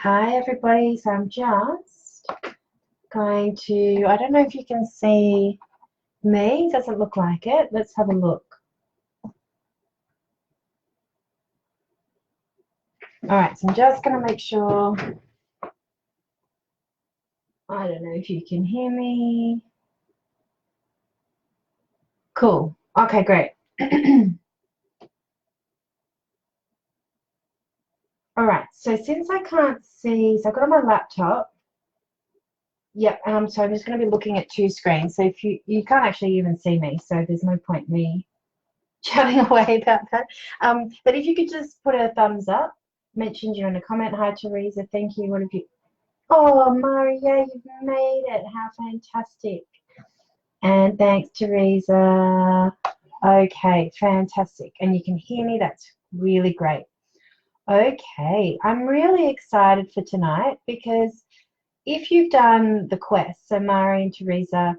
Hi everybody, so I'm just going to, I don't know if you can see me, doesn't look like it. Let's have a look. Alright, so I'm just going to make sure, I don't know if you can hear me. Cool, okay, great. Alright, so since I can't see, so I've got on my laptop. Yep, and I'm just going to be looking at two screens. So if you can't actually even see me, so there's no point me chatting away about that. But if you could just put a thumbs up, mentioned you in a comment. Hi Teresa, thank you. What have you? Oh, Maria, you've made it. How fantastic! And thanks, Teresa. Okay, fantastic. And you can hear me. That's really great. Okay, I'm really excited for tonight because if you've done the quest, so Mari and Teresa,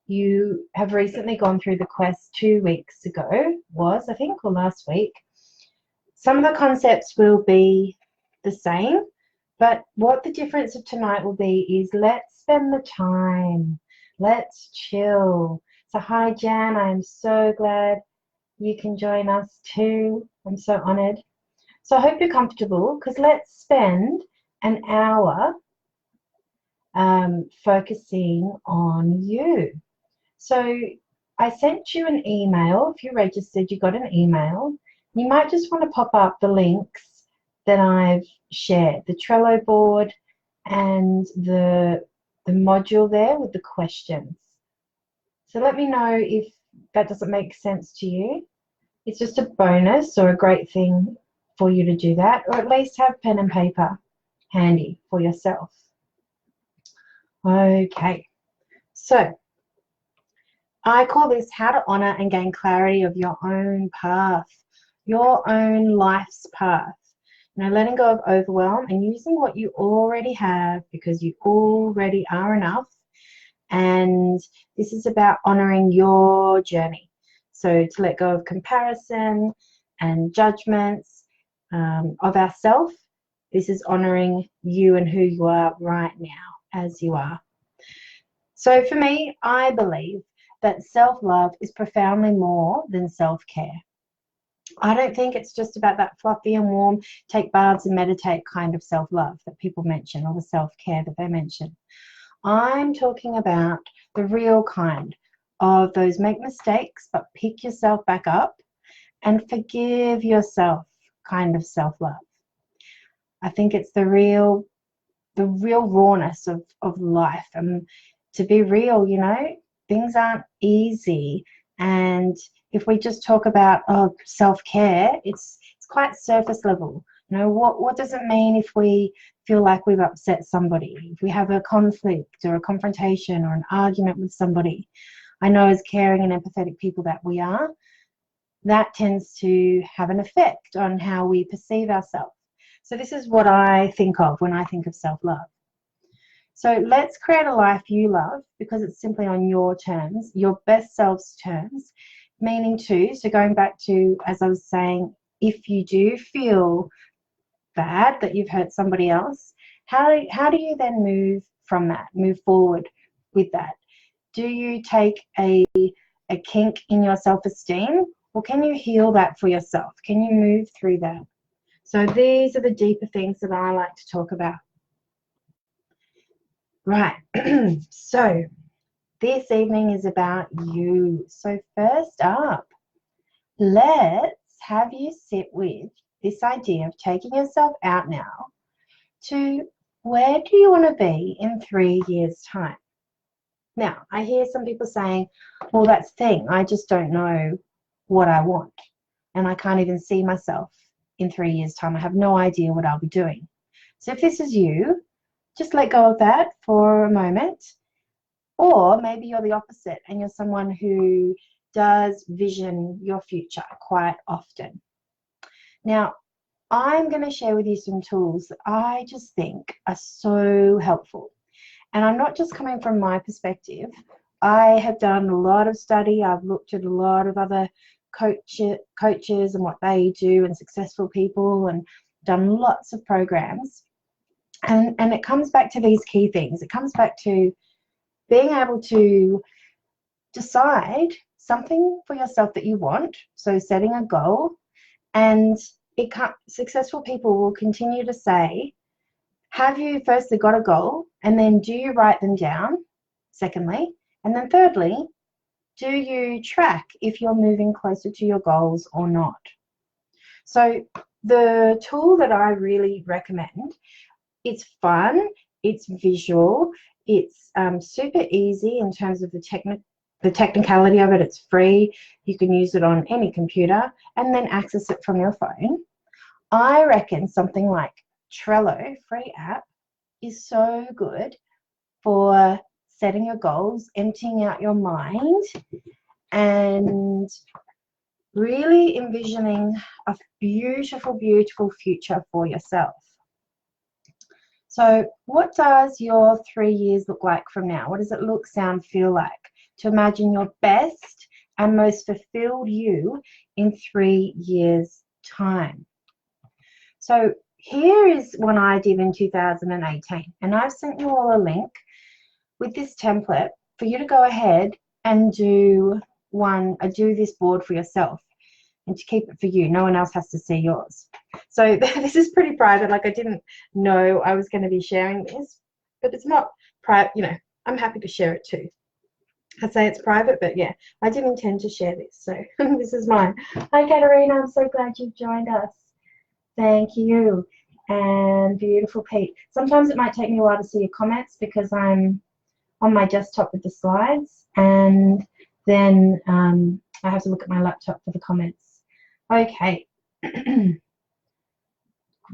you have recently gone through the quest 2 weeks ago, I think, or last week. Some of the concepts will be the same, but what the difference of tonight will be is let's spend the time. Let's chill. So hi, Jan. I'm so glad you can join us too. I'm so honored. So I hope you're comfortable because let's spend an hour focusing on you. So I sent you an email. If you registered, you got an email. You might just want to pop up the links that I've shared, the Trello board and the module there with the questions. So let me know if that doesn't make sense to you. It's just a bonus or a great thing for you to do that, or at least have pen and paper handy for yourself. Okay, so I call this how to honor and gain clarity of your own path, your own life's path. Letting go of overwhelm and using what you already have because you already are enough. And this is about honoring your journey. So to let go of comparison and judgments of ourselves. This is honoring you and who you are right now as you are. So for me, I believe that self-love is profoundly more than self-care. I don't think it's just about that fluffy and warm, take baths and meditate kind of self-love that people mention, or the self-care that they mention. I'm talking about the real kind of those make mistakes but pick yourself back up and forgive yourself kind of self-love. I think it's the real rawness of life. And to be real, things aren't easy. And if we just talk about self-care, it's quite surface level. What does it mean if we feel like we've upset somebody, if we have a conflict or a confrontation or an argument with somebody? I know as caring and empathetic people that we are, that tends to have an effect on how we perceive ourselves. So this is what I think of when I think of self-love. So let's create a life you love because it's simply on your terms, your best self's terms, meaning too, so going back to, as I was saying, if you do feel bad that you've hurt somebody else, how do you then move from that, move forward with that? Do you take a kink in your self-esteem, or can you heal that for yourself? Can you move through that? So these are the deeper things that I like to talk about. Right, so this evening is about you. So first up, let's have you sit with this idea of taking yourself out now to where do you want to be in 3 years' time? Now, I hear some people saying, well, that's the thing, I just don't know what I want. And I can't even see myself in 3 years' time. I have no idea what I'll be doing. So if this is you, just let go of that for a moment. Or maybe you're the opposite and you're someone who does vision your future quite often. Now, I'm going to share with you some tools that I just think are so helpful. And I'm not just coming from my perspective. I have done a lot of study. I've looked at a lot of other coaches and what they do and successful people and done lots of programs. And it comes back to these key things. It comes back to being able to decide something for yourself that you want, so setting a goal, and successful people will continue to say, have you firstly got a goal, and then do you write them down, secondly, and then thirdly, do you track if you're moving closer to your goals or not? So the tool that I really recommend, it's fun, it's visual, it's super easy in terms of the technicality of it. It's free. You can use it on any computer and then access it from your phone. I reckon something like Trello, free app, is so good for setting your goals, emptying out your mind, and really envisioning a beautiful, beautiful future for yourself. So what does your 3 years look like from now? What does it look, sound, feel like to imagine your best and most fulfilled you in 3 years' time? So here is one I did in 2018, and I've sent you all a link with this template for you to go ahead and do this board for yourself and to keep it for you. No one else has to see yours. So this is pretty private. Like, I didn't know I was going to be sharing this, but it's not private. You know, I'm happy to share it too. I'd say it's private, but yeah, I didn't intend to share this. So this is mine. Hi, Katerina. I'm so glad you've joined us. Thank you. And beautiful Pete. Sometimes it might take me a while to see your comments because I'm on my desktop with the slides, and then I have to look at my laptop for the comments. Okay.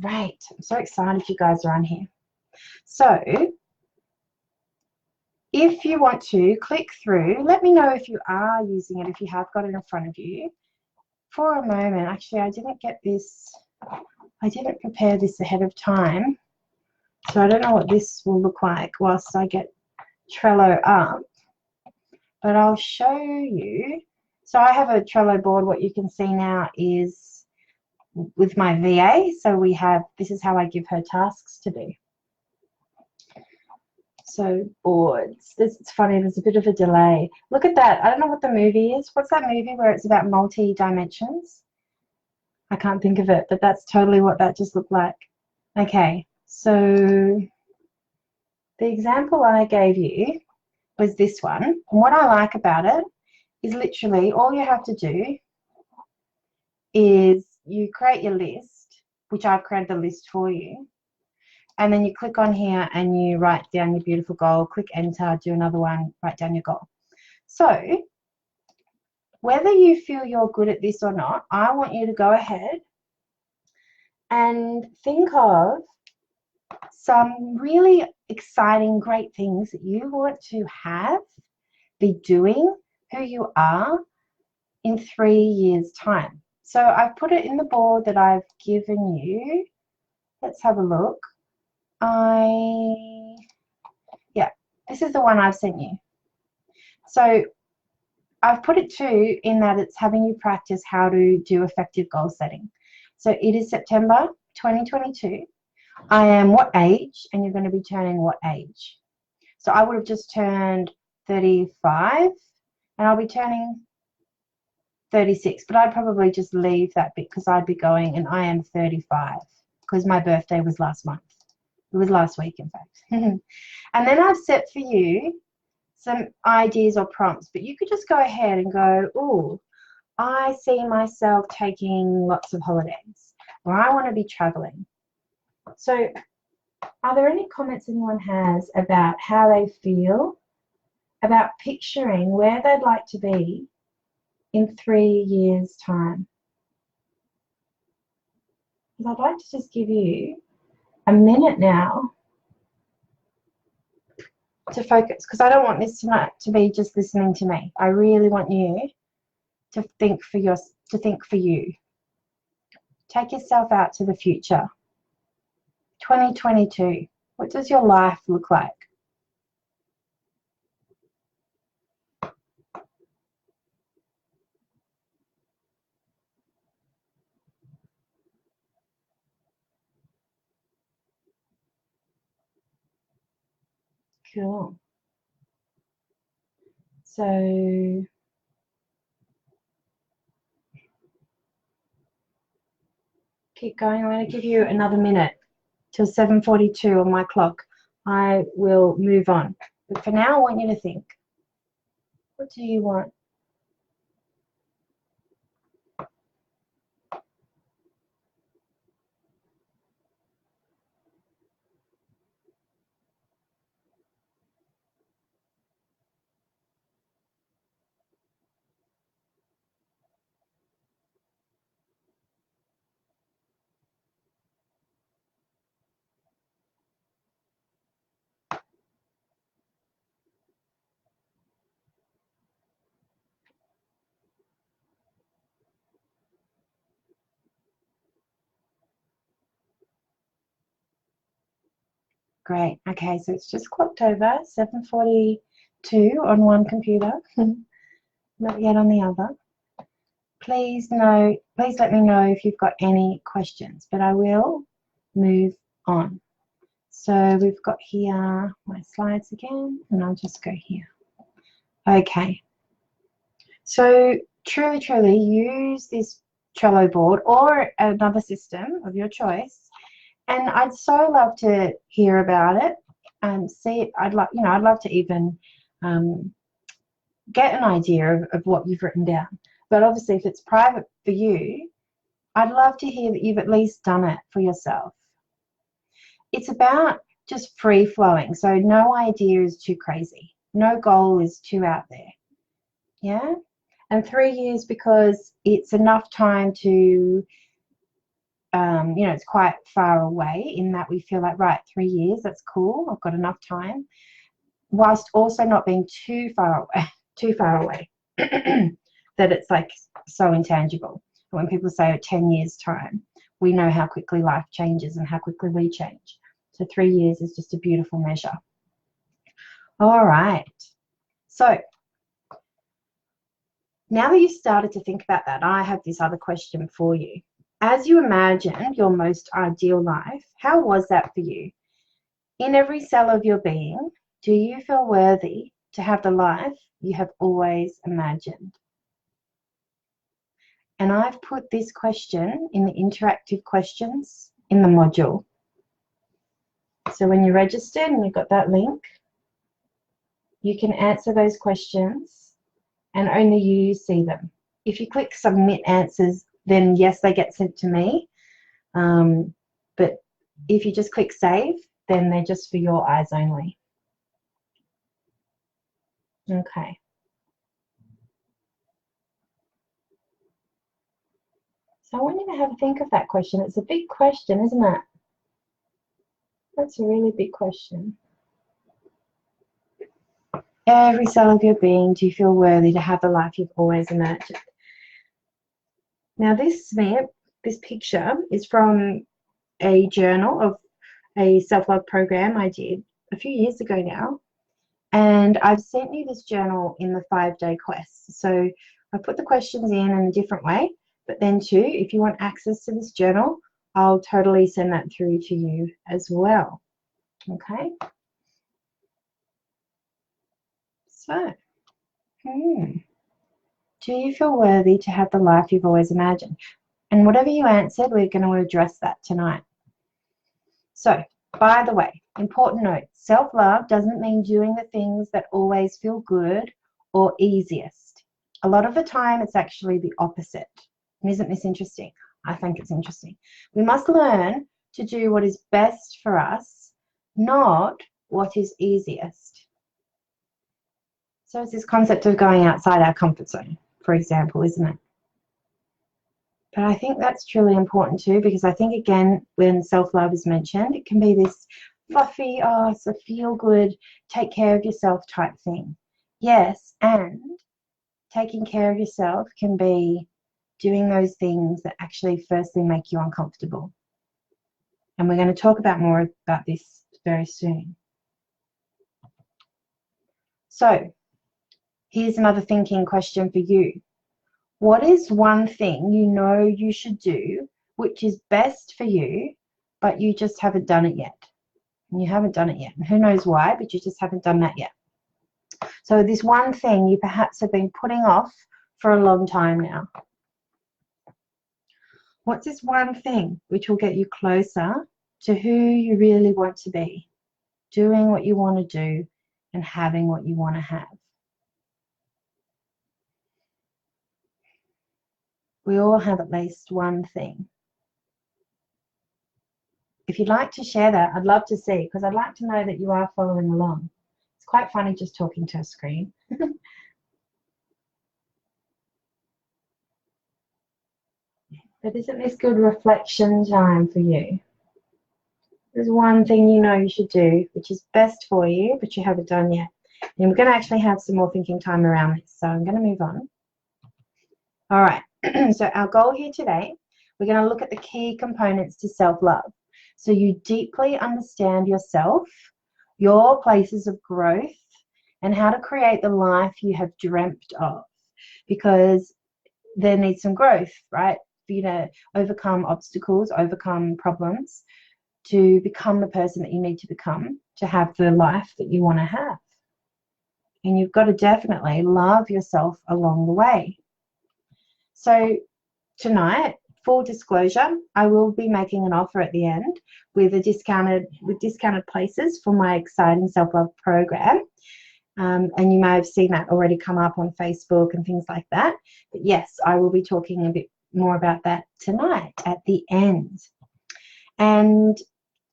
Great. I'm so excited you guys are on here. So if you want to click through, let me know if you are using it, if you have got it in front of you. For a moment, actually, I didn't prepare this ahead of time, so I don't know what this will look like whilst I get Trello up, but I'll show you. So I have a Trello board. What you can see now is with my VA. So this is how I give her tasks to do. So boards. It's funny, there's a bit of a delay. Look at that. I don't know what the movie is. What's that movie where it's about multi-dimensions? I can't think of it, but that's totally what that just looked like. Okay, so the example I gave you was this one. And what I like about it is literally all you have to do is you create your list, which I've created the list for you, and then you click on here and you write down your beautiful goal, click enter, do another one, write down your goal. So whether you feel you're good at this or not, I want you to go ahead and think of some really exciting, great things that you want to be doing, who you are in 3 years' time. So I've put it in the board that I've given you. Let's have a look. This is the one I've sent you. So I've put it too in that it's having you practice how to do effective goal setting. So it is September 2022. I am what age, and you're going to be turning what age? So I would have just turned 35, and I'll be turning 36, but I'd probably just leave that bit because I'd be going, and I am 35 because my birthday was last month. It was last week, in fact. And then I've set for you some ideas or prompts, but you could just go ahead and go, oh, I see myself taking lots of holidays, or I want to be traveling. So are there any comments anyone has about how they feel about picturing where they'd like to be in 3 years' time? Because I'd like to just give you a minute now to focus, because I don't want this tonight to be just listening to me. I really want you to think for you. Take yourself out to the future. 2022. What does your life look like? Cool. So keep going. I'm going to give you another minute till 7:42 on my clock. I will move on. But for now, I want you to think. What do you want? Great. Okay, so it's just clocked over, 7:42 on one computer, not yet on the other. Please let me know if you've got any questions, but I will move on. So we've got here my slides again, and I'll just go here. Okay. So truly use this Trello board or another system of your choice. And I'd so love to hear about it and see it. I'd love to even get an idea of what you've written down. But obviously, if it's private for you, I'd love to hear that you've at least done it for yourself. It's about just free flowing. So no idea is too crazy. No goal is too out there. Yeah? And 3 years because it's enough time to, it's quite far away in that we feel like, right, 3 years, that's cool. I've got enough time. Whilst also not being too far away, that it's like so intangible. When people say 10 years time, we know how quickly life changes and how quickly we change. So 3 years is just a beautiful measure. All right. So now that you've started to think about that, I have this other question for you. As you imagined your most ideal life, how was that for you? In every cell of your being, do you feel worthy to have the life you have always imagined? And I've put this question in the interactive questions in the module. So when you're registered and you've got that link, you can answer those questions and only you see them. If you click submit answers, then yes, they get sent to me. But if you just click save, then they're just for your eyes only. Okay. So I want you to have a think of that question. It's a big question, isn't it? That's a really big question. Every cell of your being, do you feel worthy to have the life you've always imagined? Now this picture is from a journal of a self-love program I did a few years ago now. And I've sent you this journal in the 5-day quest. So I put the questions in a different way, but then too, if you want access to this journal, I'll totally send that through to you as well. Okay? So, do you feel worthy to have the life you've always imagined? And whatever you answered, we're going to address that tonight. So, by the way, important note, self-love doesn't mean doing the things that always feel good or easiest. A lot of the time, it's actually the opposite. And isn't this interesting? I think it's interesting. We must learn to do what is best for us, not what is easiest. So it's this concept of going outside our comfort zone, for example, isn't it? But I think that's truly important too, because I think, again, when self-love is mentioned, it can be this fluffy, oh, it's a feel-good, take care of yourself type thing. Yes, and taking care of yourself can be doing those things that actually firstly make you uncomfortable. And we're going to talk about more about this very soon. So here's another thinking question for you. What is one thing you know you should do which is best for you, but you just haven't done it yet? and you haven't done it yet. And who knows why, but you just haven't done that yet. So this one thing you perhaps have been putting off for a long time now. What's this one thing which will get you closer to who you really want to be, doing what you want to do, and having what you want to have? We all have at least one thing. If you'd like to share that, I'd love to see, because I'd like to know that you are following along. It's quite funny just talking to a screen. But isn't this good reflection time for you? There's one thing you know you should do, which is best for you, but you haven't done yet. And we're going to actually have some more thinking time around this, so I'm going to move on. All right, so our goal here today, we're going to look at the key components to self-love. So you deeply understand yourself, your places of growth, and how to create the life you have dreamt of. Because there needs some growth, right? For you to overcome obstacles, overcome problems, to become the person that you need to become, to have the life that you want to have. And you've got to definitely love yourself along the way. So tonight, full disclosure, I will be making an offer at the end with discounted places for my exciting self-love program. And you may have seen that already come up on Facebook and things like that. But yes, I will be talking a bit more about that tonight at the end. And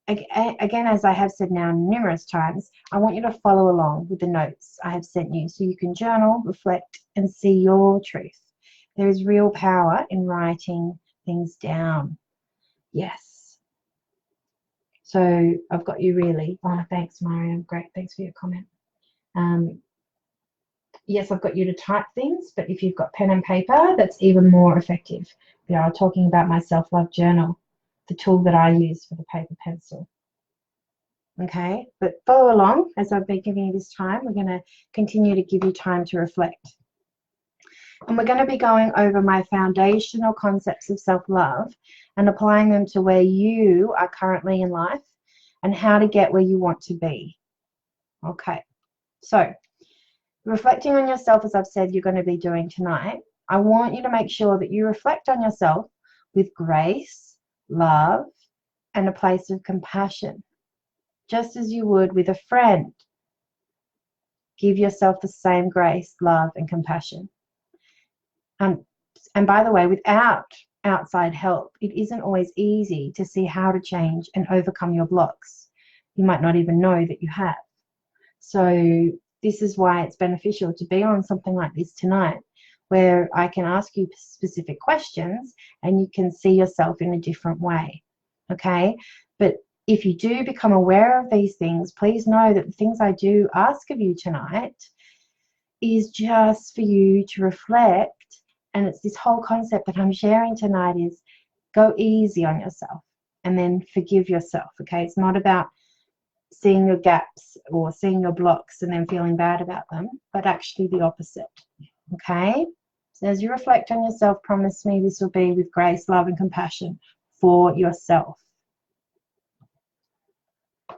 again, as I have said now numerous times, I want you to follow along with the notes I have sent you so you can journal, reflect, and see your truth. There is real power in writing things down. Yes. So I've got you really. Oh, thanks, Mario. Great. Thanks for your comment. Yes, I've got you to type things, but if you've got pen and paper, that's even more effective. We are talking about my self-love journal, the tool that I use for the paper pencil. Okay, but follow along as I've been giving you this time. We're going to continue to give you time to reflect. And we're going to be going over my foundational concepts of self-love and applying them to where you are currently in life and how to get where you want to be. Okay, so reflecting on yourself, as I've said you're going to be doing tonight, I want you to make sure that you reflect on yourself with grace, love, and a place of compassion, just as you would with a friend. Give yourself the same grace, love, and compassion. And by the way, without outside help, it isn't always easy to see how to change and overcome your blocks. You might not even know that you have. So this is why it's beneficial to be on something like this tonight, where I can ask you specific questions and you can see yourself in a different way. Okay? But if you do become aware of these things, please know that the things I do ask of you tonight is just for you to reflect. And it's this whole concept that I'm sharing tonight is go easy on yourself and then forgive yourself. Okay? It's not about seeing your gaps or seeing your blocks and then feeling bad about them, but actually the opposite. Okay? So as you reflect on yourself, promise me this will be with grace, love, and compassion for yourself.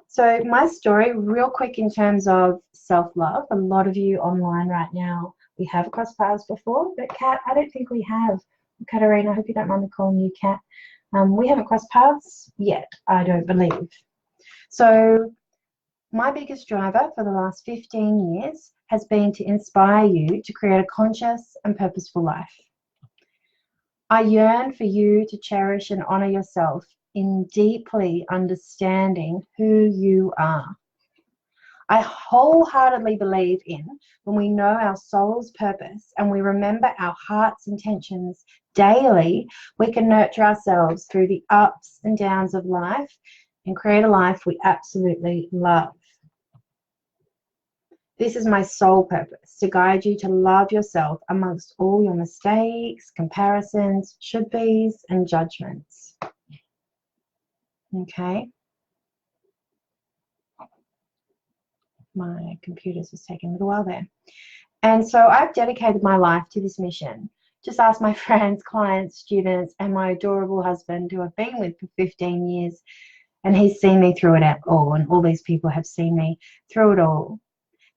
So my story, real quick in terms of self-love, a lot of you online right now, we have crossed paths before, but Kat, I don't think we have. Katarina, I hope you don't mind me calling you Kat. We haven't crossed paths yet, I don't believe. So my biggest driver for the last 15 years has been to inspire you to create a conscious and purposeful life. I yearn for you to cherish and honor yourself in deeply understanding who you are. I wholeheartedly believe in when we know our soul's purpose and we remember our heart's intentions daily, we can nurture ourselves through the ups and downs of life and create a life we absolutely love. This is my sole purpose, to guide you to love yourself amongst all your mistakes, comparisons, should-bes, and judgments. Okay? My computer's just taking a little while there. And so I've dedicated my life to this mission. Just ask my friends, clients, students, and my adorable husband, who I've been with for 15 years, And he's seen me through it all, and all these people have seen me through it all.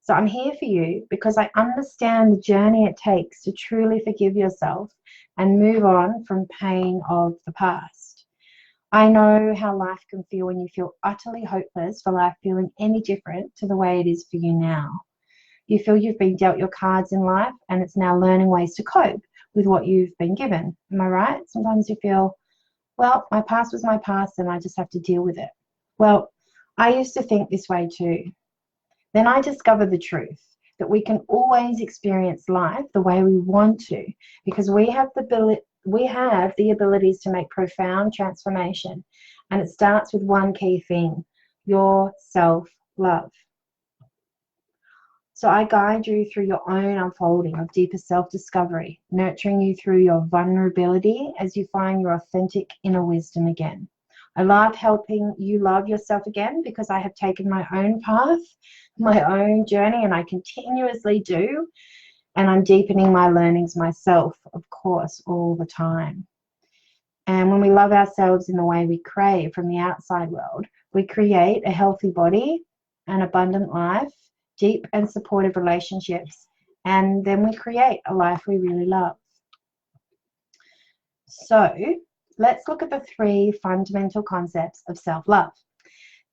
So I'm here for you because I understand the journey it takes to truly forgive yourself and move on from pain of the past. I know how life can feel when you feel utterly hopeless for life feeling any different to the way it is for you now. You feel you've been dealt your cards in life and it's now learning ways to cope with what you've been given. Am I right? Sometimes you feel, well, my past was my past and I just have to deal with it. Well, I used to think this way too. Then I discovered the truth that we can always experience life the way we want to because we have the abilities to make profound transformation. And it starts with one key thing, your self-love. So I guide you through your own unfolding of deeper self-discovery, nurturing you through your vulnerability as you find your authentic inner wisdom again. I love helping you love yourself again because I have taken my own path, my own journey, and I continuously do. And I'm deepening my learnings myself, of course, all the time. And when we love ourselves in the way we crave from the outside world, we create a healthy body, an abundant life, deep and supportive relationships, and then we create a life we really love. So let's look at the 3 fundamental concepts of self-love.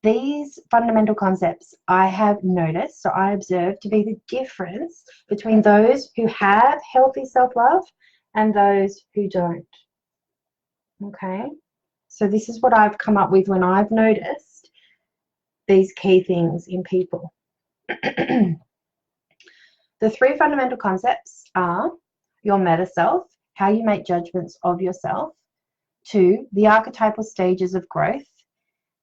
These fundamental concepts I have noticed, so I observe to be the difference between those who have healthy self-love and those who don't. Okay, so this is what I've come up with when I've noticed these key things in people. The 3 fundamental concepts are your meta self, how you make judgments of yourself, 2, the archetypal stages of growth,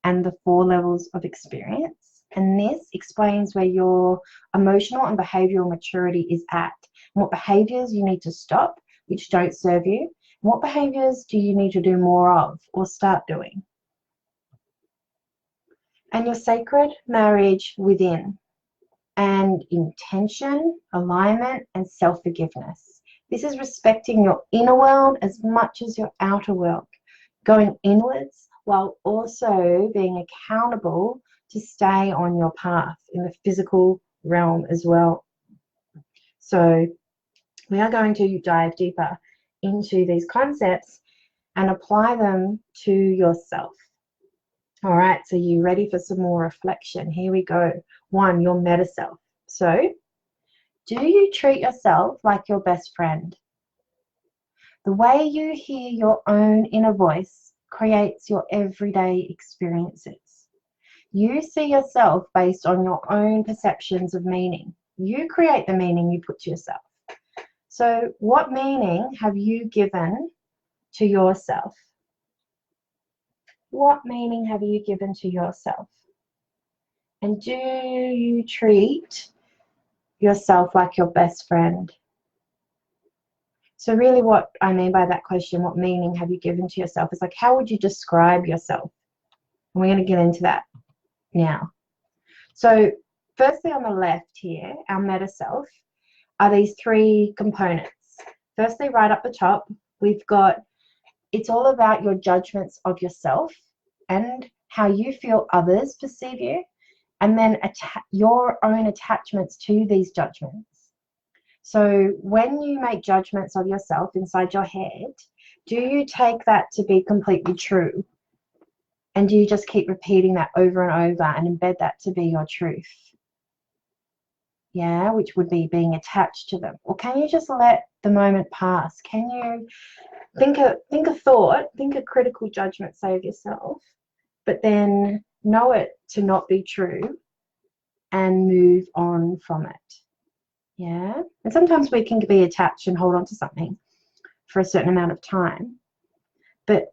and the 4 levels of experience. And this explains where your emotional and behavioral maturity is at, and what behaviors you need to stop, which don't serve you, and what behaviors do you need to do more of or start doing. And your sacred marriage within, and intention, alignment, and self-forgiveness. This is respecting your inner world as much as your outer world, going inwards while also being accountable to stay on your path in the physical realm as well. So we are going to dive deeper into these concepts and apply them to yourself. All right, so you ready for some more reflection? Here we go. 1, your meta self. So, do you treat yourself like your best friend? The way you hear your own inner voice creates your everyday experiences. You see yourself based on your own perceptions of meaning. You create the meaning you put to yourself. So, what meaning have you given to yourself? What meaning have you given to yourself? And do you treat yourself like your best friend? So really what I mean by that question, what meaning have you given to yourself, is like, how would you describe yourself? And we're going to get into that now. So firstly, on the left here, our meta self, are these 3 components. Firstly, right up the top, we've got, it's all about your judgments of yourself and how you feel others perceive you, and then your own attachments to these judgments. So when you make judgments of yourself inside your head, do you take that to be completely true? And do you just keep repeating that over and over and embed that to be your truth? Yeah, which would be being attached to them. Or can you just let the moment pass? Can you think a thought, think a critical judgment, say, of yourself, but then know it to not be true and move on from it? Yeah, and sometimes we can be attached and hold on to something for a certain amount of time. But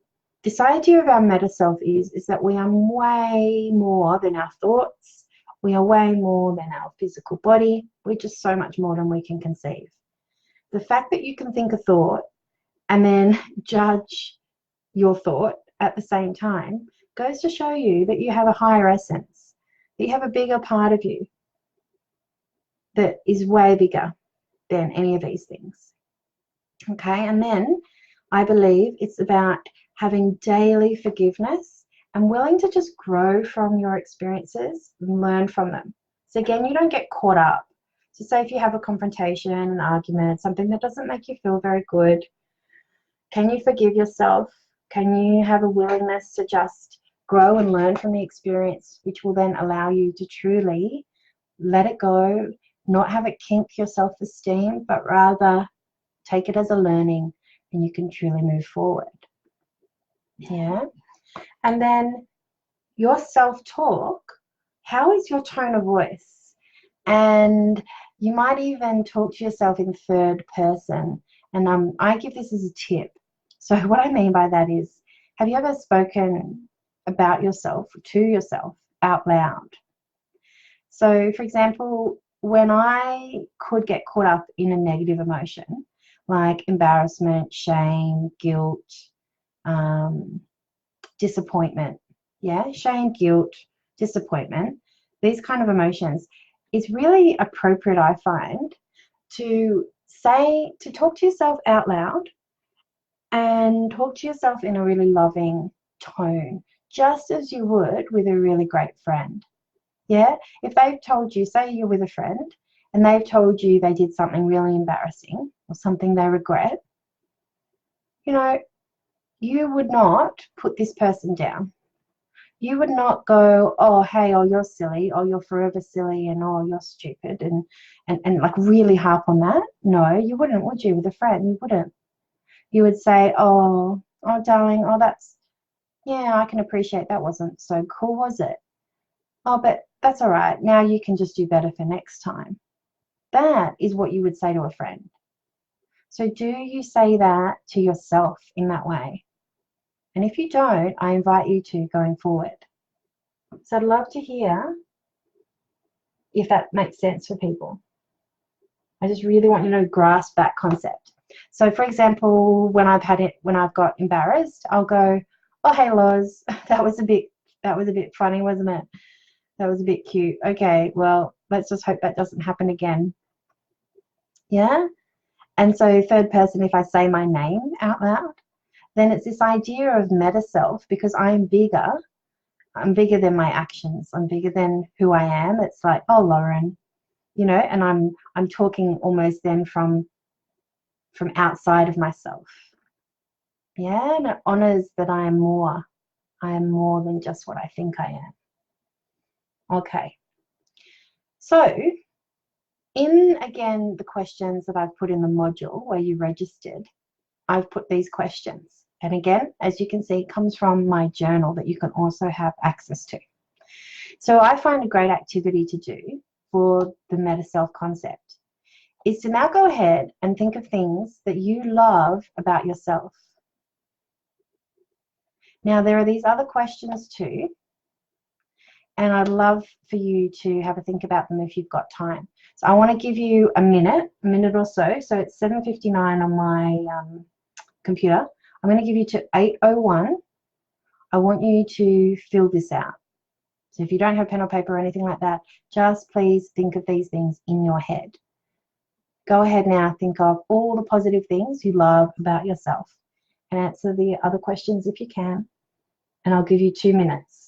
this idea of our meta self is that we are way more than our thoughts. We are way more than our physical body. We're just so much more than we can conceive. The fact that you can think a thought and then judge your thought at the same time goes to show you that you have a higher essence, that you have a bigger part of you that is way bigger than any of these things. Okay, and then I believe it's about having daily forgiveness and willing to just grow from your experiences and learn from them. So again, you don't get caught up. So say if you have a confrontation, an argument, something that doesn't make you feel very good, can you forgive yourself? Can you have a willingness to just grow and learn from the experience, which will then allow you to truly let it go, not have it kink your self-esteem, but rather take it as a learning, and you can truly move forward. Yeah. And then your self-talk, how is your tone of voice? And you might even talk to yourself in third person. And I give this as a tip. So what I mean by that is, have you ever spoken about yourself, to yourself, out loud? So for example, when I could get caught up in a negative emotion, like embarrassment, shame, guilt, um, disappointment, yeah, shame, guilt, disappointment, these kind of emotions, is really appropriate, I find, to talk to yourself out loud and talk to yourself in a really loving tone, just as you would with a really great friend. Yeah, if they've told you, say you're with a friend and they've told you they did something really embarrassing or something they regret, you know, you would not put this person down. You would not go, oh, hey, oh, you're silly, oh, you're forever silly, and oh, you're stupid, and like really harp on that. No, you wouldn't, would you, with a friend? You wouldn't. You would say, oh, darling, oh, yeah, I can appreciate that wasn't so cool, was it? Oh, but that's all right. Now you can just do better for next time. That is what you would say to a friend. So do you say that to yourself in that way? And if you don't, I invite you to going forward. So I'd love to hear if that makes sense for people. I just really want you to grasp that concept. So for example, when I've got embarrassed, I'll go, oh, hey, Loz, that was a bit funny, wasn't it? That was a bit cute. Okay, well, let's just hope that doesn't happen again. Yeah? And so third person, if I say my name out loud, then it's this idea of meta self, because I'm bigger. I'm bigger than my actions. I'm bigger than who I am. It's like, oh, Lauren, and I'm talking almost then from outside of myself. Yeah, and it honors that I am more. I am more than just what I think I am. Okay. So in, again, the questions that I've put in the module where you registered, I've put these questions. And again, as you can see, it comes from my journal that you can also have access to. So I find a great activity to do for the meta self concept is to now go ahead and think of things that you love about yourself. Now, there are these other questions too, and I'd love for you to have a think about them if you've got time. So I want to give you a minute or so. So it's 7:59 on my computer. I'm going to give you to 8:01. I want you to fill this out. So if you don't have pen or paper or anything like that, just please think of these things in your head. Go ahead now, think of all the positive things you love about yourself and answer the other questions if you can. And I'll give you 2 minutes.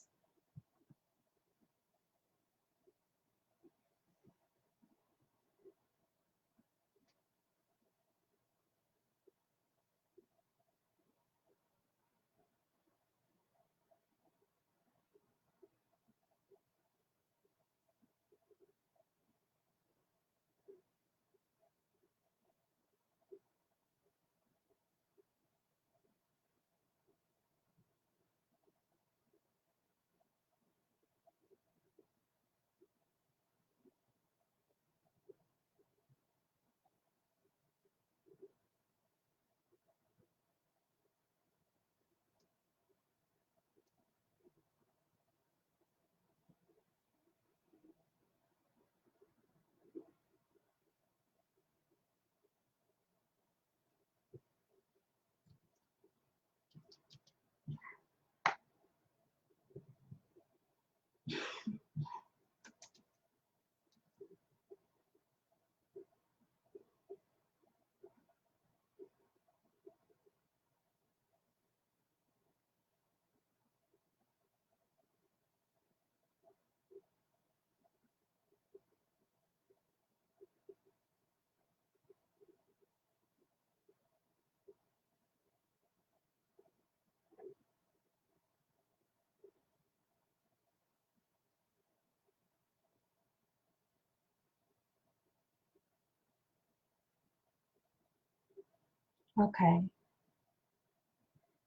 Okay.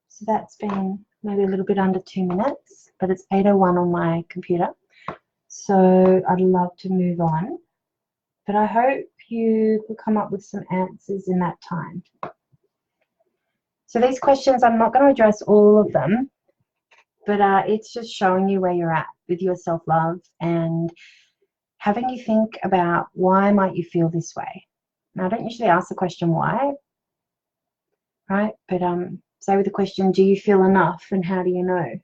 So that's been maybe a little bit under 2 minutes, but it's 8:01 on my computer. So I'd love to move on, but I hope you could come up with some answers in that time. So these questions, I'm not going to address all of them, but it's just showing you where you're at with your self-love and having you think about why might you feel this way. Now, I don't usually ask the question why, right? But say with the question, do you feel enough and how do you know?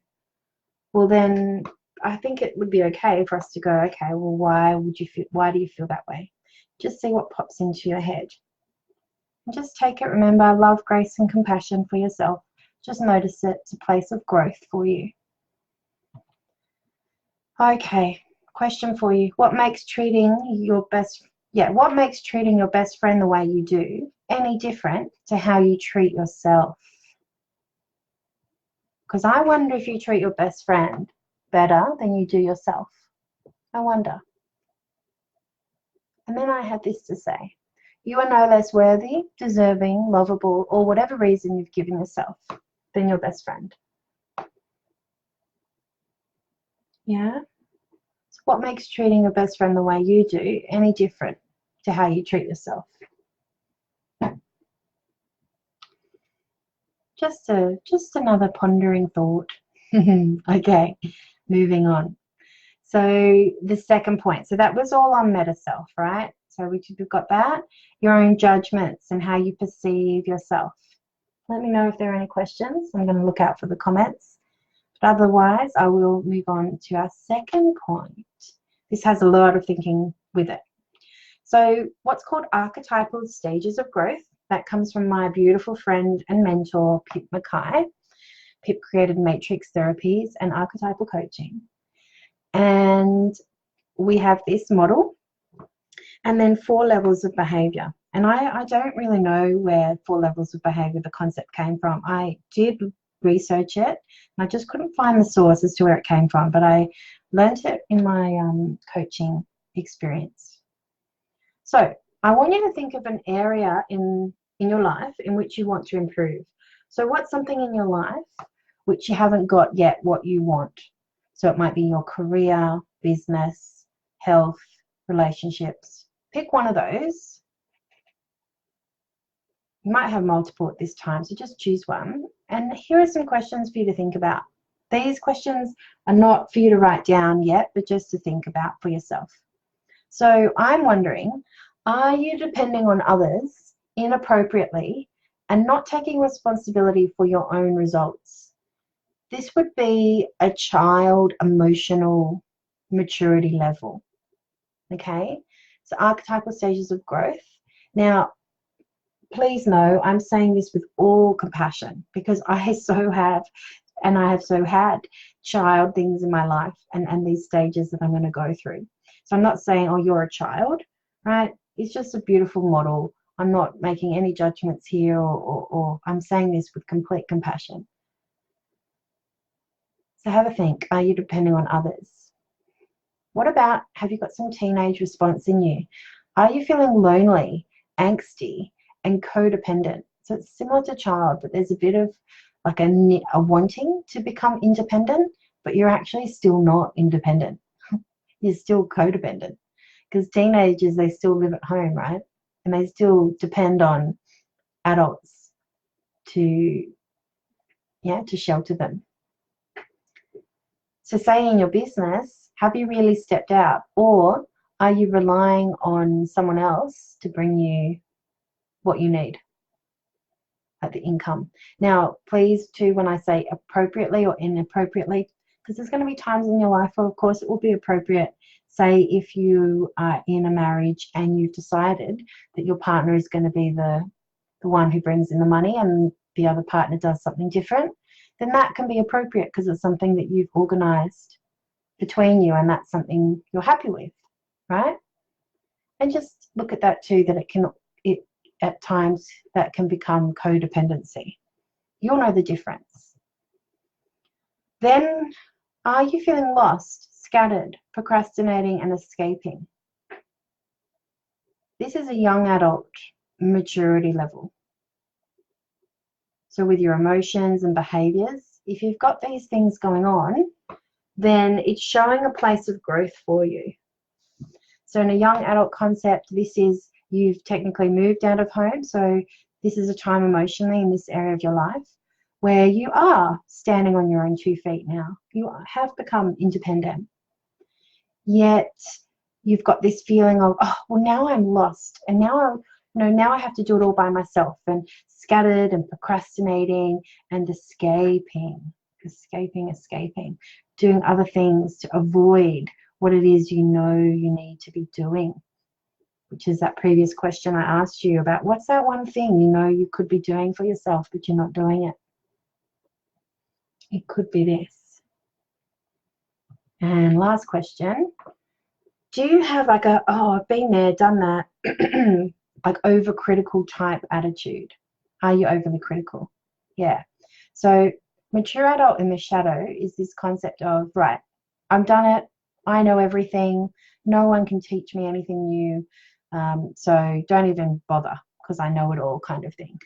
Well, then I think it would be okay for us to go, okay, well, why do you feel that way? Just see what pops into your head. And just take it, remember, love, grace, and compassion for yourself. Just notice it. It's a place of growth for you. Okay, question for you. What makes treating your best friend the way you do any different to how you treat yourself? Because I wonder if you treat your best friend better than you do yourself. I wonder. And then I have this to say. You are no less worthy, deserving, lovable, or whatever reason you've given yourself than your best friend. Yeah? So what makes treating your best friend the way you do any different to how you treat yourself? Just another pondering thought. Okay, moving on. So the second point. So that was all on meta self, right? So we've got that. Your own judgments and how you perceive yourself. Let me know if there are any questions. I'm going to look out for the comments. But otherwise, I will move on to our second point. This has a lot of thinking with it. So what's called archetypal stages of growth, that comes from my beautiful friend and mentor, Pip Mackay. Pip created matrix therapies and archetypal coaching. And we have this model and then 4 levels of behavior. And I don't really know where 4 levels of behavior, the concept came from. I did research it and I just couldn't find the source as to where it came from, but I learned it in my coaching experience. So I want you to think of an area in your life in which you want to improve. So what's something in your life which you haven't got yet what you want? So it might be your career, business, health, relationships. Pick one of those. You might have multiple at this time, so just choose one. And here are some questions for you to think about. These questions are not for you to write down yet, but just to think about for yourself. So I'm wondering, are you depending on others inappropriately and not taking responsibility for your own results? This would be a child emotional maturity level. Okay, so archetypal stages of growth. Now, please know I'm saying this with all compassion because I so have, and I have so had child things in my life and these stages that I'm going to go through. So I'm not saying, oh, you're a child, right? It's just a beautiful model. I'm not making any judgments here or I'm saying this with complete compassion. So have a think. Are you depending on others? What about, have you got some teenage response in you? Are you feeling lonely, angsty, and codependent? So it's similar to child, but there's a bit of like a wanting to become independent, but you're actually still not independent. You're still codependent because teenagers, they still live at home, right? And they still depend on adults to shelter them. So say in your business, have you really stepped out, or are you relying on someone else to bring you what you need, like the income? Now, please too, when I say appropriately or inappropriately, because there's going to be times in your life where, of course, it will be appropriate. Say if you are in a marriage and you've decided that your partner is going to be the one who brings in the money and the other partner does something different, then that can be appropriate because it's something that you've organized between you and that's something you're happy with, right? And just look at that too, that it at times that can become codependency. You'll know the difference. Then, are you feeling lost, scattered, procrastinating and escaping? This is a young adult maturity level. So with your emotions and behaviors, if you've got these things going on, then it's showing a place of growth for you. So in a young adult concept, this is you've technically moved out of home. So this is a time emotionally in this area of your life where you are standing on your own 2 feet now. You have become independent. Yet you've got this feeling of, oh, well, now I'm lost. And now I have to do it all by myself, and scattered and procrastinating and escaping, doing other things to avoid what it is you know you need to be doing, which is that previous question I asked you about what's that one thing you know you could be doing for yourself, but you're not doing it. It could be this. And last question, do you have like a, oh, I've been there, done that, like overcritical type attitude? Are you overly critical? Yeah. So mature adult in the shadow is this concept of, right, I've done it, I know everything, no one can teach me anything new, so don't even bother because I know it all kind of thing.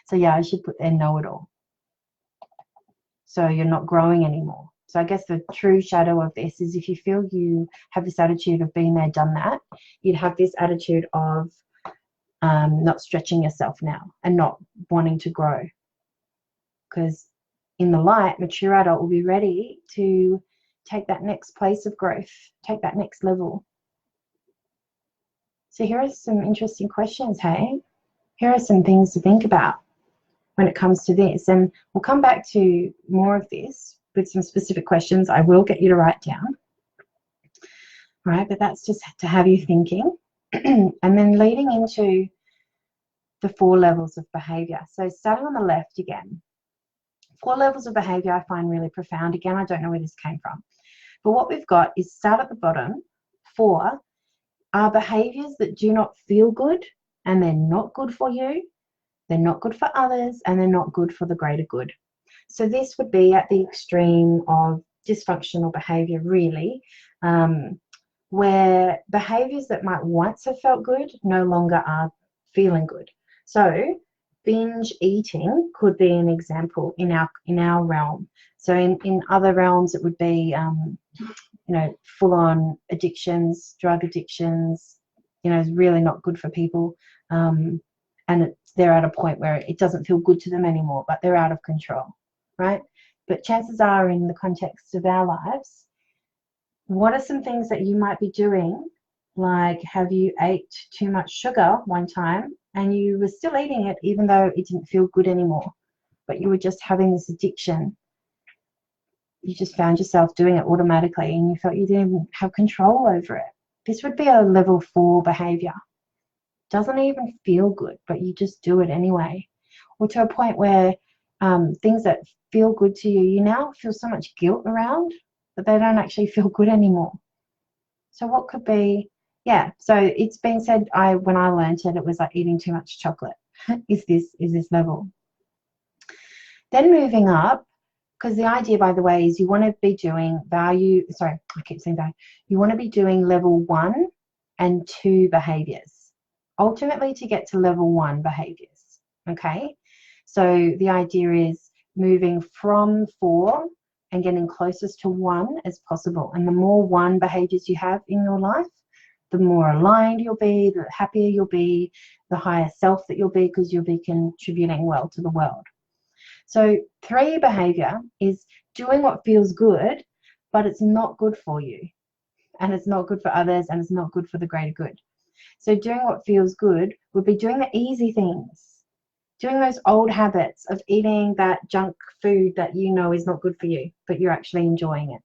So yeah, I should put there know it all. So you're not growing anymore. So I guess the true shadow of this is if you feel you have this attitude of being there, done that, you'd have this attitude of not stretching yourself now and not wanting to grow. Because in the light, mature adult will be ready to take that next place of growth, take that next level. So here are some interesting questions, hey? Here are some things to think about when it comes to this. And we'll come back to more of this with some specific questions I will get you to write down. All right, but that's just to have you thinking. And then leading into the 4 levels of behavior. So starting on the left again, 4 levels of behavior I find really profound. Again, I don't know where this came from. But what we've got is start at the bottom. 4 are behaviors that do not feel good, and they're not good for you, they're not good for others, and they're not good for the greater good. So this would be at the extreme of dysfunctional behavior, really, where behaviors that might once have felt good no longer are feeling good. So binge eating could be an example in our realm. So in other realms it would be full-on addictions, drug addictions, is really not good for people, and they're at a point where it doesn't feel good to them anymore, but they're out of control, right? But chances are, in the context of our lives, what are some things that you might be doing? Like, have you ate too much sugar one time and you were still eating it even though it didn't feel good anymore, but you were just having this addiction? You just found yourself doing it automatically and you felt you didn't have control over it. This would be a level 4 behavior. Doesn't even feel good, but you just do it anyway. Or to a point where things that feel good to you, you now feel so much guilt around that they don't actually feel good anymore. So what could be, so it's been said, when I learned it, it was like eating too much chocolate is this level. Then moving up, because the idea, by the way, is you want to be doing you want to be doing level 1 and 2 behaviors, ultimately to get to level 1 behaviors, okay? So the idea is moving from 4 and getting closest to 1 as possible. And the more 1 behaviors you have in your life, the more aligned you'll be, the happier you'll be, the higher self that you'll be, because you'll be contributing well to the world. So 3 behavior is doing what feels good, but it's not good for you, and it's not good for others, and it's not good for the greater good. So doing what feels good would be doing the easy things, doing those old habits of eating that junk food that you know is not good for you, but you're actually enjoying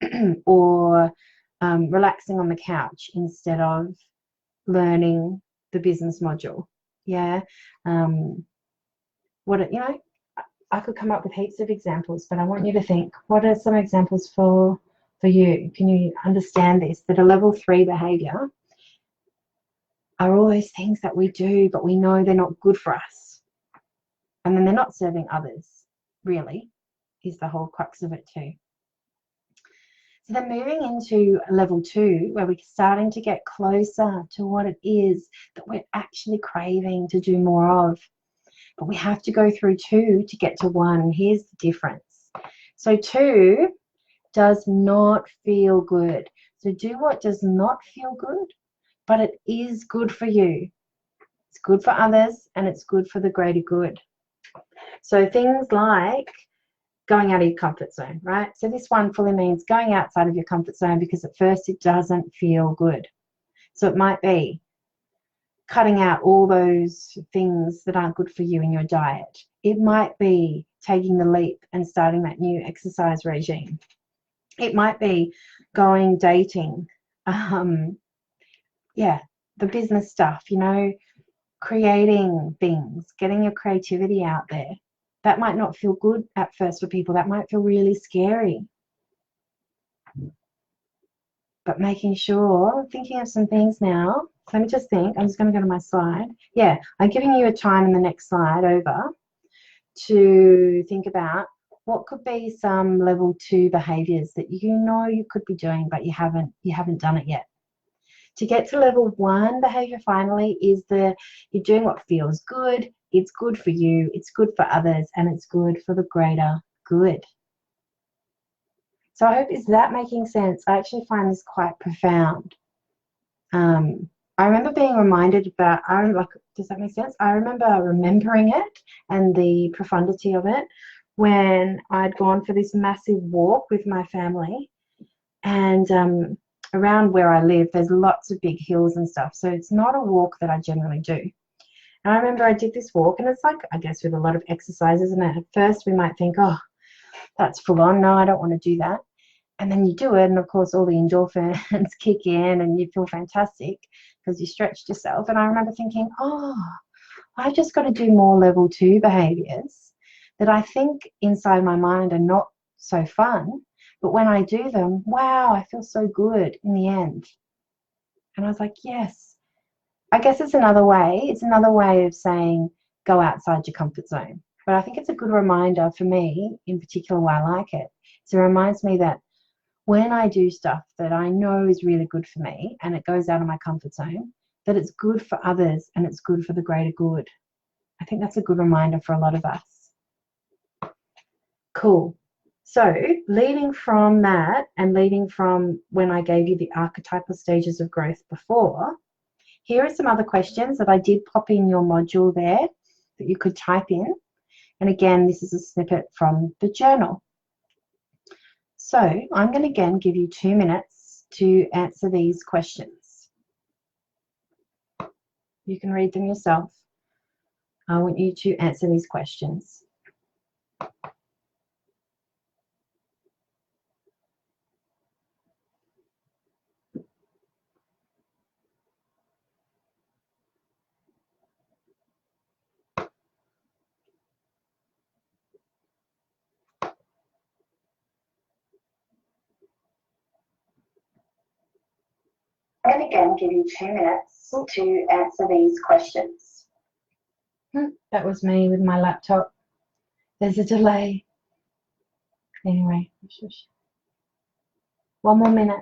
it, or relaxing on the couch instead of learning the business module. I could come up with heaps of examples, but I want you to think, what are some examples for you? Can you understand this? That a level 3 behavior are all those things that we do, but we know they're not good for us. And then they're not serving others, really, is the whole crux of it too. So then moving into level 2, where we're starting to get closer to what it is that we're actually craving to do more of. But we have to go through 2 to get to 1. Here's the difference. So 2 does not feel good. So do what does not feel good, but it is good for you. It's good for others and it's good for the greater good. So things like going out of your comfort zone, right? So this one fully means going outside of your comfort zone because at first it doesn't feel good. So it might be cutting out all those things that aren't good for you in your diet. It might be taking the leap and starting that new exercise regime. It might be going dating. Yeah, the business stuff, you know, creating things, getting your creativity out there. That might not feel good at first for people. That might feel really scary. But making sure, thinking of some things now. Let me just think. I'm just going to go to my slide. Yeah, I'm giving you a time in the next slide over to think about what could be some level 2 behaviors that you know you could be doing, but you haven't done it yet. To get to level 1 behavior finally is you're doing what feels good, it's good for you, it's good for others, and it's good for the greater good. So I hope, is that making sense? I actually find this quite profound. I remember being reminded about, does that make sense? I remember remembering it and the profundity of it when I'd gone for this massive walk with my family. And around where I live, there's lots of big hills and stuff. So it's not a walk that I generally do. And I remember I did this walk, and it's like, I guess, with a lot of exercises. And at first we might think, oh, that's full on. No, I don't want to do that. And then you do it, and of course all the endorphins kick in and you feel fantastic because you stretched yourself. And I remember thinking, oh, I've just got to do more level 2 behaviors that I think inside my mind are not so fun, but when I do them, wow, I feel so good in the end. And I was like, yes. I guess it's another way of saying go outside your comfort zone. But I think it's a good reminder for me, in particular, why I like it. So it reminds me that when I do stuff that I know is really good for me and it goes out of my comfort zone, that it's good for others and it's good for the greater good. I think that's a good reminder for a lot of us. Cool. So leading from that and leading from when I gave you the archetypal stages of growth before, here are some other questions that I did pop in your module there that you could type in. And again, this is a snippet from the journal. So I'm going to again give you 2 minutes to answer these questions. You can read them yourself. I want you to answer these questions. And again, give you 2 minutes to answer these questions. That was me with my laptop. There's a delay. Anyway, 1 more minute.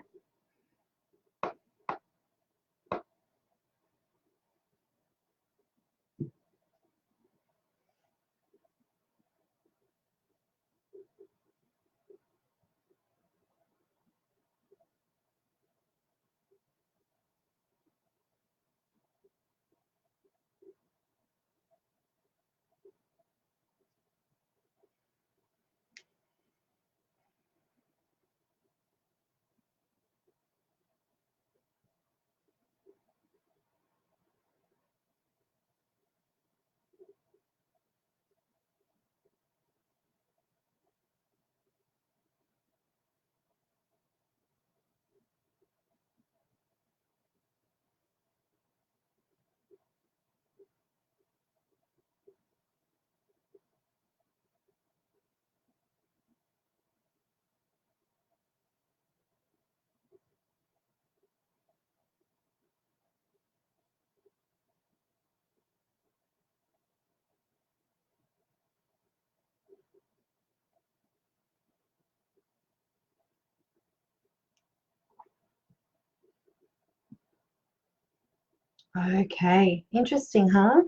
Okay, interesting, huh?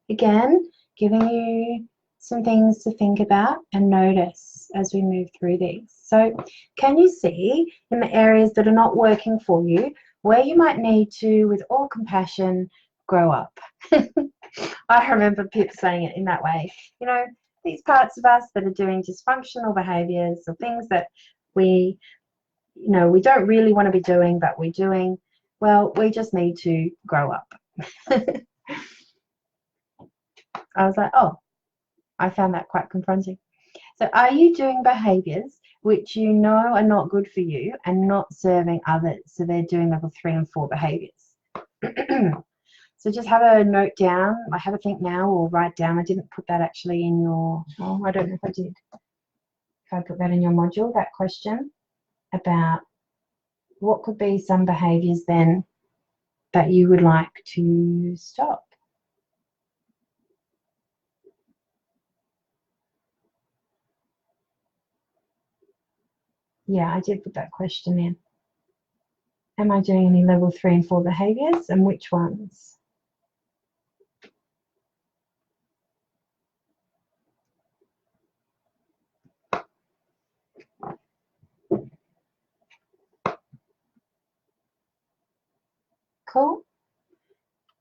Again, giving you some things to think about and notice as we move through these. So can you see in the areas that are not working for you where you might need to, with all compassion, grow up? I remember Pip saying it in that way. You know, these parts of us that are doing dysfunctional behaviors or things that we don't really want to be doing, but we're doing, well, we just need to grow up. I was like, oh, I found that quite confronting. So are you doing behaviors which you know are not good for you and not serving others? So they're doing level 3 and 4 behaviors. So just have a note down, I have a think now, or write down. I didn't put that actually in your, oh, I don't know if I did. If I put that in your module, that question about what could be some behaviors then that you would like to stop. Yeah, I did put that question in. Am I doing any level 3 and 4 behaviors, and which ones? Cool.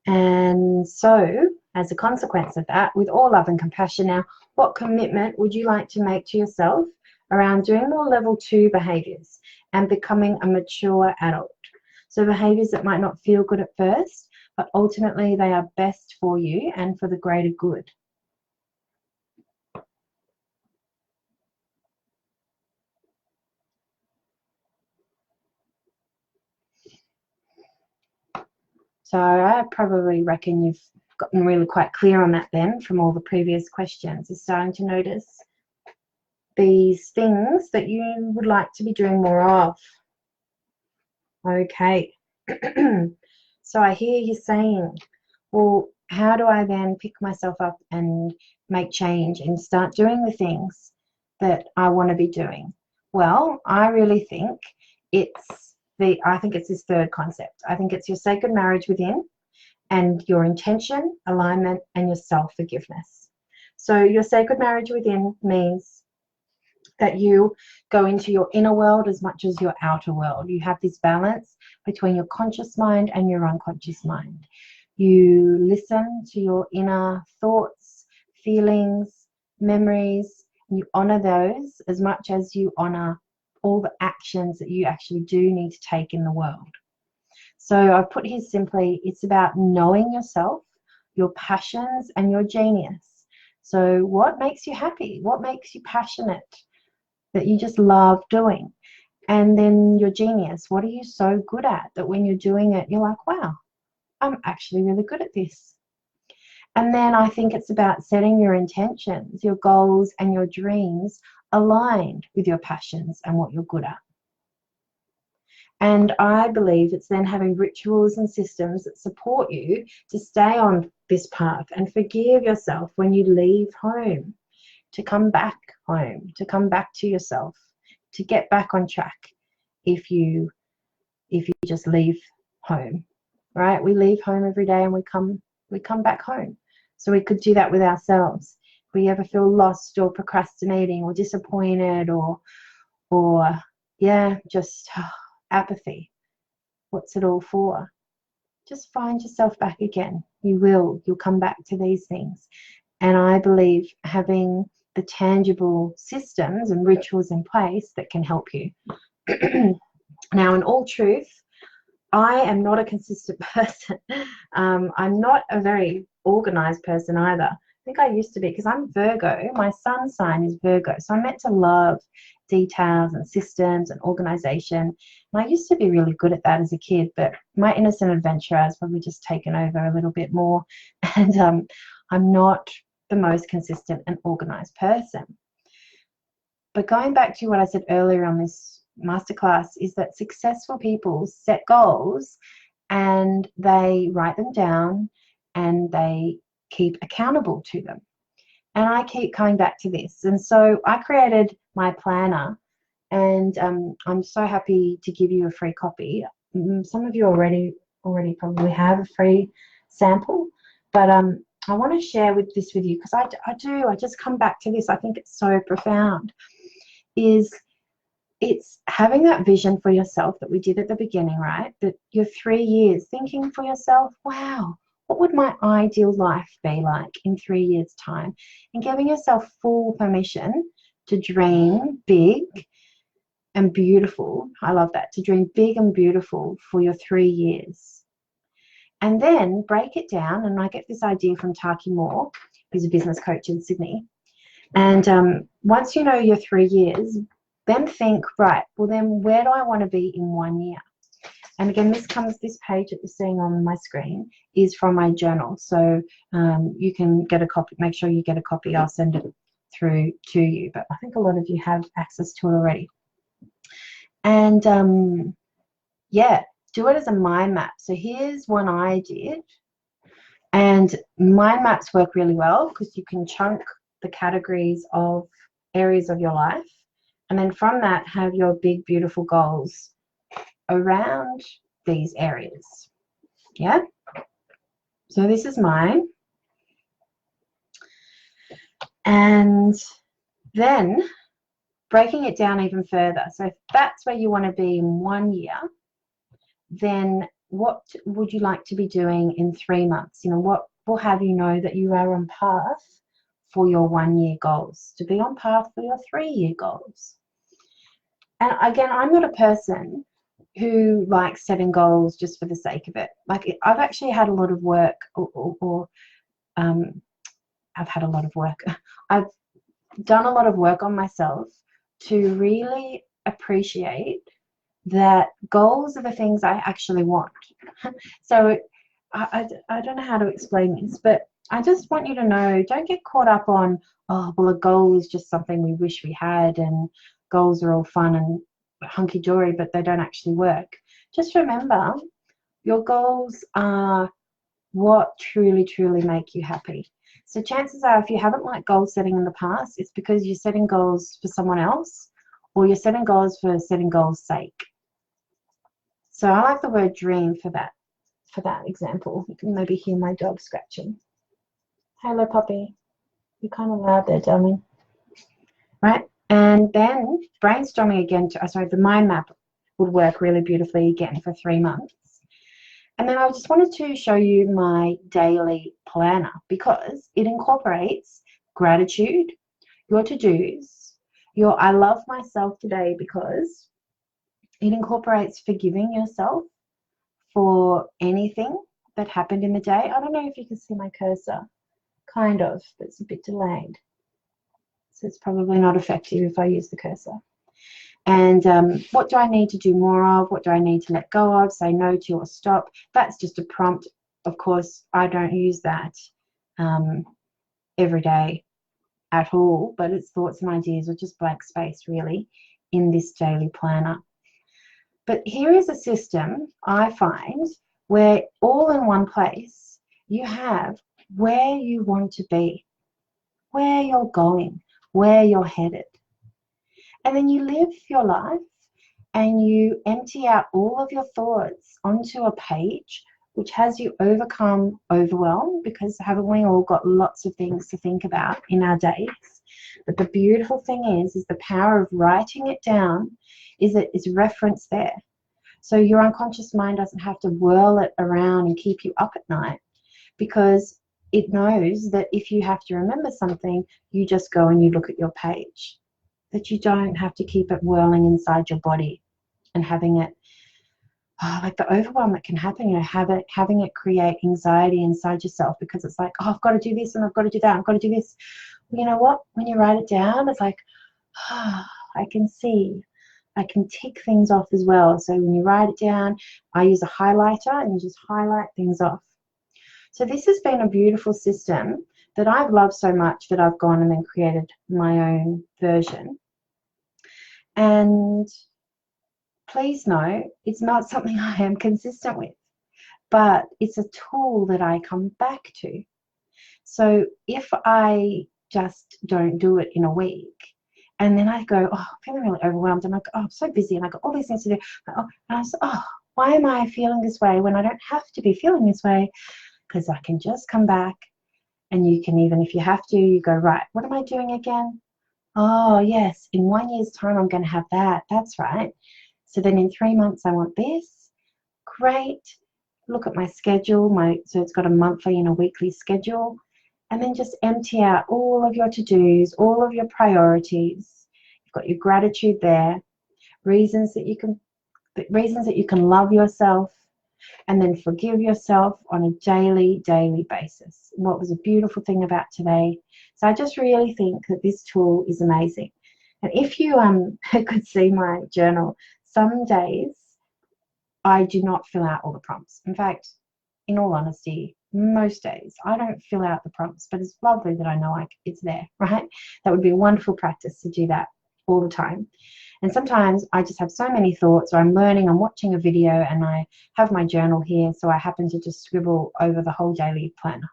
And so, as a consequence of that, with all love and compassion now, what commitment would you like to make to yourself around doing more level 2 behaviors and becoming a mature adult? So behaviors that might not feel good at first, but ultimately they are best for you and for the greater good. So I probably reckon you've gotten really quite clear on that then from all the previous questions, is starting to notice these things that you would like to be doing more of. Okay. So I hear you saying, well, how do I then pick myself up and make change and start doing the things that I want to be doing? Well, I really think I think it's this third concept. I think it's your sacred marriage within, and your intention, alignment, and your self-forgiveness. So your sacred marriage within means that you go into your inner world as much as your outer world. You have this balance between your conscious mind and your unconscious mind. You listen to your inner thoughts, feelings, memories, and you honor those as much as you honor all the actions that you actually do need to take in the world. So I've put here simply, it's about knowing yourself, your passions, and your genius. So what makes you happy? What makes you passionate that you just love doing? And then your genius, what are you so good at that when you're doing it, you're like, wow, I'm actually really good at this. And then I think it's about setting your intentions, your goals, and your dreams aligned with your passions and what you're good at. And I believe it's then having rituals and systems that support you to stay on this path and forgive yourself when you leave home, to come back home, to come back to yourself, to get back on track if you just leave home, right? We leave home every day and we come back home. So we could do that with ourselves. If we ever feel lost or procrastinating or disappointed or just apathy, what's it all for? Just find yourself back again. You'll come back to these things. And I believe having the tangible systems and rituals in place that can help you. Now, in all truth, I am not a consistent person. I'm not a very organized person either. I think I used to be, because I'm Virgo. My sun sign is Virgo. So I'm meant to love details and systems and organization. And I used to be really good at that as a kid, but my innocent adventure has probably just taken over a little bit more. And I'm not the most consistent and organized person. But going back to what I said earlier on this masterclass, is that successful people set goals and they write them down and they keep accountable to them. And I keep coming back to this. And so I created my planner, and I'm so happy to give you a free copy. Some of you already probably have a free sample, but I want to share this with you because I just come back to this. I think it's so profound. It's having that vision for yourself that we did at the beginning, right? That you're 3 years thinking for yourself, wow, what would my ideal life be like in 3 years' time? And giving yourself full permission to dream big and beautiful. I love that, to dream big and beautiful for your 3 years. And then break it down. And I get this idea from Taki Moore, who's a business coach in Sydney. And once you know your 3 years, then think, right, well then where do I want to be in 1 year? And again, this page that you're seeing on my screen is from my journal. So you can get a copy, make sure you get a copy. I'll send it through to you. But I think a lot of you have access to it already. And yeah, do it as a mind map. So here's one I did. And mind maps work really well because you can chunk the categories of areas of your life. And then from that, have your big, beautiful goals around these areas. Yeah? So this is mine. And then breaking it down even further. So if that's where you want to be in 1 year, then what would you like to be doing in 3 months? You know, what will have you know that you are on path for your 1 year goals, to be on path for your 3 year goals. And again, I'm not a person who likes setting goals just for the sake of it. Like, I've actually had a lot of work, I've had a lot of work. I've done a lot of work on myself to really appreciate that goals are the things I actually want. So I don't know how to explain this, but I just want you to know, don't get caught up on, oh, well, a goal is just something we wish we had, and goals are all fun and hunky-dory, but they don't actually work. Just remember, your goals are what truly, truly make you happy. So chances are, if you haven't liked goal setting in the past, it's because you're setting goals for someone else, or you're setting goals for setting goals' sake. So I like the word dream for that example. You can maybe hear my dog scratching. Hello, puppy. You're kind of loud there, darling. Right? And then brainstorming again, the mind map would work really beautifully again for 3 months. And then I just wanted to show you my daily planner because it incorporates gratitude, your to-dos, your I love myself today, because it incorporates forgiving yourself for anything that happened in the day. I don't know if you can see my cursor, kind of, but it's a bit delayed. So it's probably not effective if I use the cursor. And what do I need to do more of? What do I need to let go of? Say no to or stop. That's just a prompt. Of course, I don't use that every day at all, but it's thoughts and ideas, or just blank space really in this daily planner. But here is a system I find where all in one place you have where you want to be, where you're going, where you're headed. And then you live your life and you empty out all of your thoughts onto a page which has you overcome overwhelm, because haven't we all got lots of things to think about in our days? But the beautiful thing is the power of writing it down is that it's referenced there. So your unconscious mind doesn't have to whirl it around and keep you up at night, because it knows that if you have to remember something, you just go and you look at your page. That you don't have to keep it whirling inside your body and having it, like the overwhelm that can happen, you know, having it create anxiety inside yourself, because it's like, oh, I've got to do this and I've got to do that, I've got to do this. Well, you know what? When you write it down, it's like, oh, I can see. I can tick things off as well. So when you write it down, I use a highlighter and you just highlight things off. So this has been a beautiful system that I've loved so much that I've gone and then created my own version. And please know, it's not something I am consistent with, but it's a tool that I come back to. So if I just don't do it in a week, and then I go, oh, I'm feeling really overwhelmed, and I go, oh, I'm so busy, and I got all these things to do, and I say, oh, why am I feeling this way when I don't have to be feeling this way? Because I can just come back And you can even, if you have to, you go, right, what am I doing again? Oh, yes, in 1 year's time, I'm going to have that. That's right. So then in 3 months, I want this. Great. Look at my schedule. So it's got a monthly and a weekly schedule. And then just empty out all of your to-dos, all of your priorities. You've got your gratitude there, reasons that you can love yourself, and then forgive yourself on a daily basis. What was a beautiful thing about today. So I just really think that this tool is amazing. And if you could see my journal, some days I do not fill out all the prompts. In fact, in all honesty, most days I don't fill out the prompts, but it's lovely that I know it's there, right? That would be a wonderful practice to do that all the time. And sometimes I just have so many thoughts, or I'm learning, I'm watching a video, and I have my journal here, so I happen to just scribble over the whole daily planner.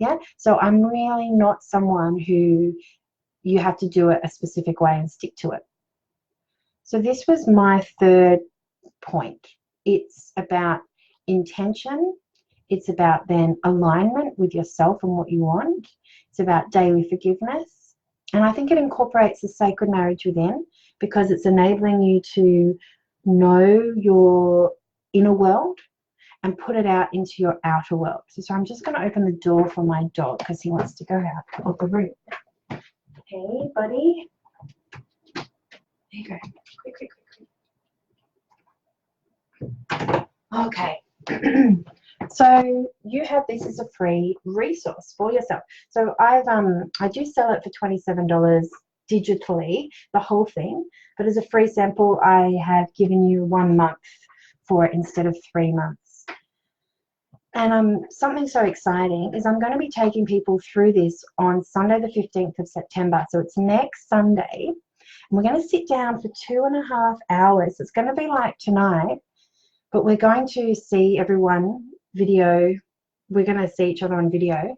Yeah, so I'm really not someone who you have to do it a specific way and stick to it. So this was my third point. It's about intention. It's about then alignment with yourself and what you want. It's about daily forgiveness. And I think it incorporates the sacred marriage within, because it's enabling you to know your inner world and put it out into your outer world. So I'm just going to open the door for my dog because he wants to go out of the room. Hey, buddy. There you go. Quick, quick, quick, quick. Okay. So you have this as a free resource for yourself. So I do sell it for $27 digitally, the whole thing, but as a free sample I have given you 1 month for it instead of 3 months. And something so exciting is I'm going to be taking people through this on Sunday the 15th of September. So it's next Sunday, and we're going to sit down for 2.5 hours. It's going to be like tonight, but we're going to see everyone video. We're going to see each other on video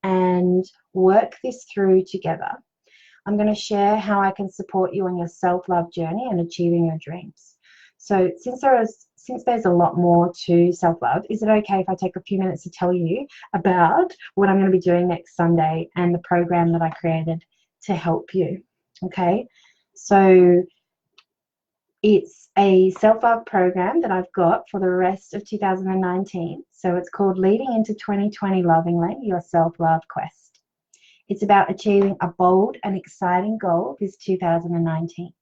and work this through together. I'm going to share how I can support you on your self-love journey and achieving your dreams. So since there's a lot more to self-love, is it okay if I take a few minutes to tell you about what I'm going to be doing next Sunday and the program that I created to help you? Okay, so it's a self-love program that I've got for the rest of 2019. So it's called Leading into 2020 Lovingly, Your Self-Love Quest. It's about achieving a bold and exciting goal this 2019.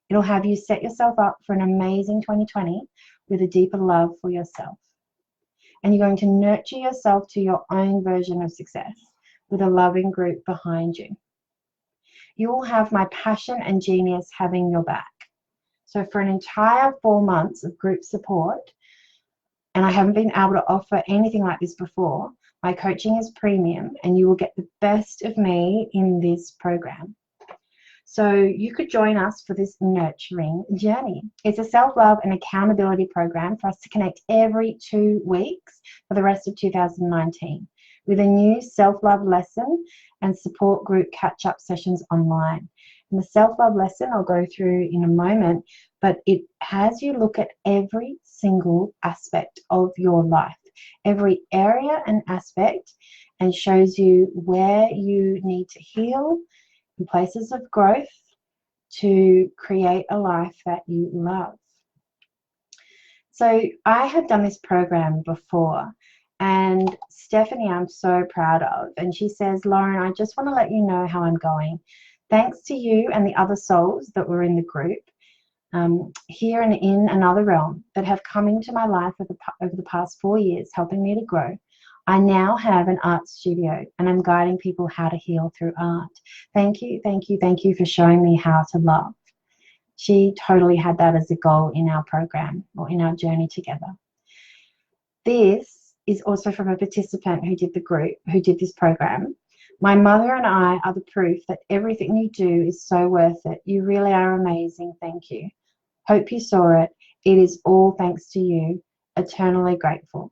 It'll have you set yourself up for an amazing 2020 with a deeper love for yourself. And you're going to nurture yourself to your own version of success with a loving group behind you. You will have my passion and genius having your back. So for an entire 4 months of group support, and I haven't been able to offer anything like this before, my coaching is premium and you will get the best of me in this program. So you could join us for this nurturing journey. It's a self-love and accountability program for us to connect every 2 weeks for the rest of 2019 with a new self-love lesson and support group catch-up sessions online. And the self-love lesson I'll go through in a moment, but it has you look at every single aspect of your life, every area and aspect, and shows you where you need to heal in places of growth to create a life that you love. So I have done this program before, and Stephanie I'm so proud of, and she says, Lauren, I just want to let you know how I'm going. Thanks to you and the other souls that were in the group here and in another realm that have come into my life over the past 4 years, helping me to grow. I now have an art studio and I'm guiding people how to heal through art. Thank you, thank you, thank you for showing me how to love. She totally had that as a goal in our program or in our journey together. This is also from a participant who did this program. My mother and I are the proof that everything you do is so worth it. You really are amazing. Thank you. Hope you saw it. It is all thanks to you. Eternally grateful.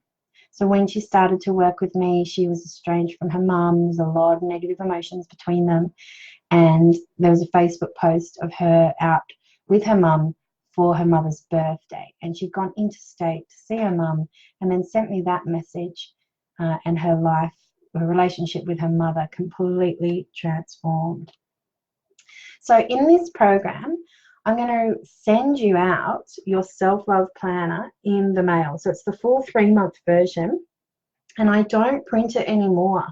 So when she started to work with me, she was estranged from her mum. There was a lot of negative emotions between them. And there was a Facebook post of her out with her mum for her mother's birthday. And she'd gone interstate to see her mum and then sent me that message and her life her relationship with her mother completely transformed. So in this program, I'm going to send you out your self-love planner in the mail. So it's the full 3-month version, and I don't print it anymore.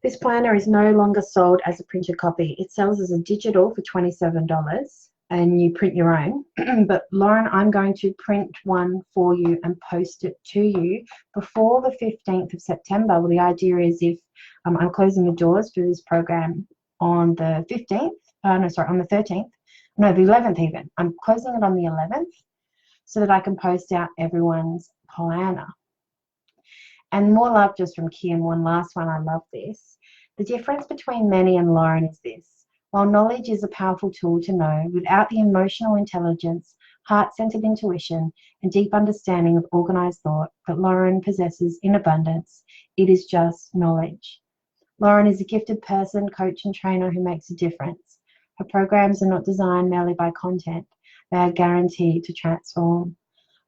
This planner is no longer sold as a printed copy. It sells as a digital for $27, and you print your own. But Lauren, I'm going to print one for you and post it to you before the 15th of September. Well, the idea is if I'm closing the doors for this program on the 15th, on the 13th, no, the 11th even. I'm closing it on the 11th so that I can post out everyone's planner. And more love just from Kim. One last one, I love this. The difference between Manny and Lauren is this. While knowledge is a powerful tool to know, without the emotional intelligence, heart-centered intuition, and deep understanding of organized thought that Lauren possesses in abundance, it is just knowledge. Lauren is a gifted person, coach, and trainer who makes a difference. Her programs are not designed merely by content. They are guaranteed to transform.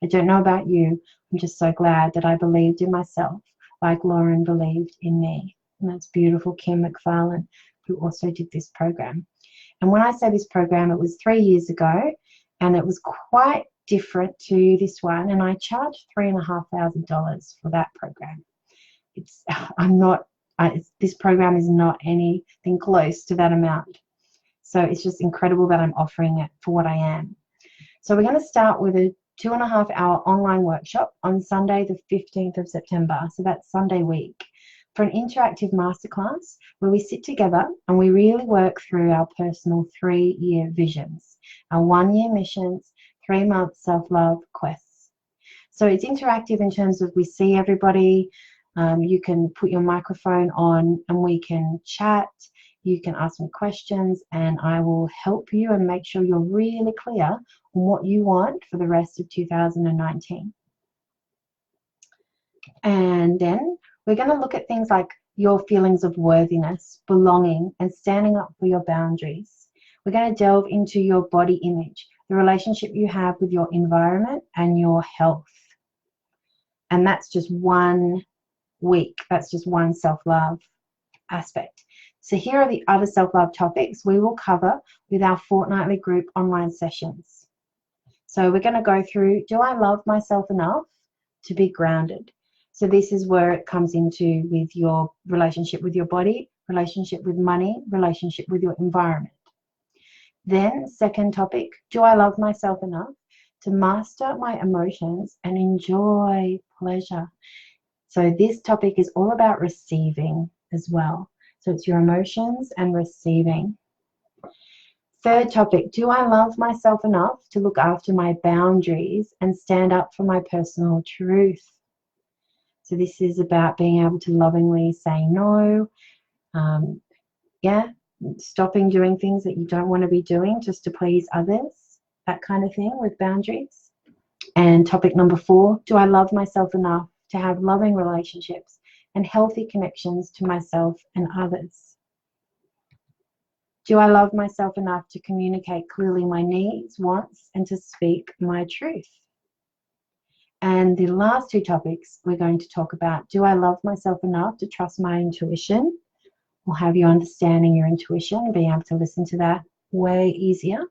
I don't know about you. I'm just so glad that I believed in myself like Lauren believed in me. And that's beautiful Kim McFarlane, who also did this program. And when I say this program, it was 3 years ago, and it was quite different to this one. And I charged $3,500 for that program. This program is not anything close to that amount. So it's just incredible that I'm offering it for what I am. So we're going to start with a 2.5-hour online workshop on Sunday, the 15th of September. So that's Sunday week, for an interactive masterclass where we sit together and we really work through our personal 3-year visions, our 1-year missions, 3-month self-love quests. So it's interactive in terms of we see everybody. You can put your microphone on and we can chat. You can ask me questions and I will help you and make sure you're really clear on what you want for the rest of 2019. And then we're going to look at things like your feelings of worthiness, belonging, and standing up for your boundaries. We're going to delve into your body image, the relationship you have with your environment and your health. And that's just 1 week. That's just one self-love aspect. So here are the other self-love topics we will cover with our fortnightly group online sessions. So we're going to go through, do I love myself enough to be grounded? So this is where it comes into with your relationship with your body, relationship with money, relationship with your environment. Then second topic, do I love myself enough to master my emotions and enjoy pleasure? So this topic is all about receiving as well. So it's your emotions and receiving. Third topic, do I love myself enough to look after my boundaries and stand up for my personal truth? So this is about being able to lovingly say no, stopping doing things that you don't want to be doing just to please others, that kind of thing with boundaries. And topic number 4, do I love myself enough to have loving relationships and healthy connections to myself and others? Do I love myself enough to communicate clearly my needs, wants, and to speak my truth? And the last 2 topics we're going to talk about, do I love myself enough to trust my intuition? We'll have you understanding your intuition, being able to listen to that way easier.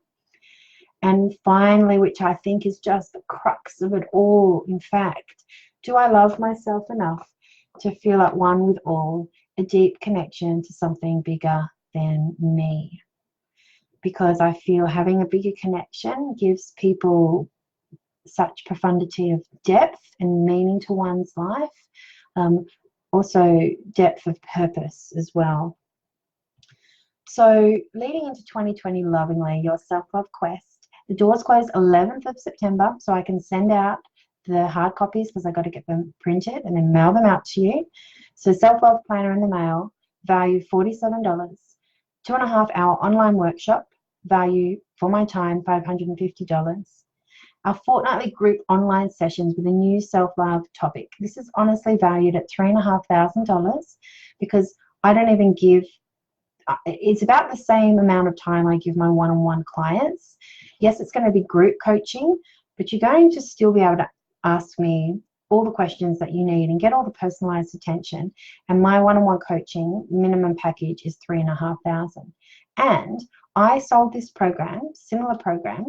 And finally, which I think is just the crux of it all, in fact, do I love myself enough to feel at one with all, a deep connection to something bigger than me? Because I feel having a bigger connection gives people such profundity of depth and meaning to one's life, also depth of purpose as well. So leading into 2020 lovingly, your self-love quest, the doors close 11th of September, so I can send out the hard copies because I got to get them printed and then mail them out to you. So self-love planner in the mail, value $47. 2.5-hour online workshop, value for my time $550. Our fortnightly group online sessions with a new self-love topic. This is honestly valued at $3,500 because I don't even give, it's about the same amount of time I give my one-on-one clients. Yes, it's going to be group coaching, but you're going to still be able to ask me all the questions that you need and get all the personalized attention. And my one-on-one coaching minimum package is $3,500. And I sold this program, similar program.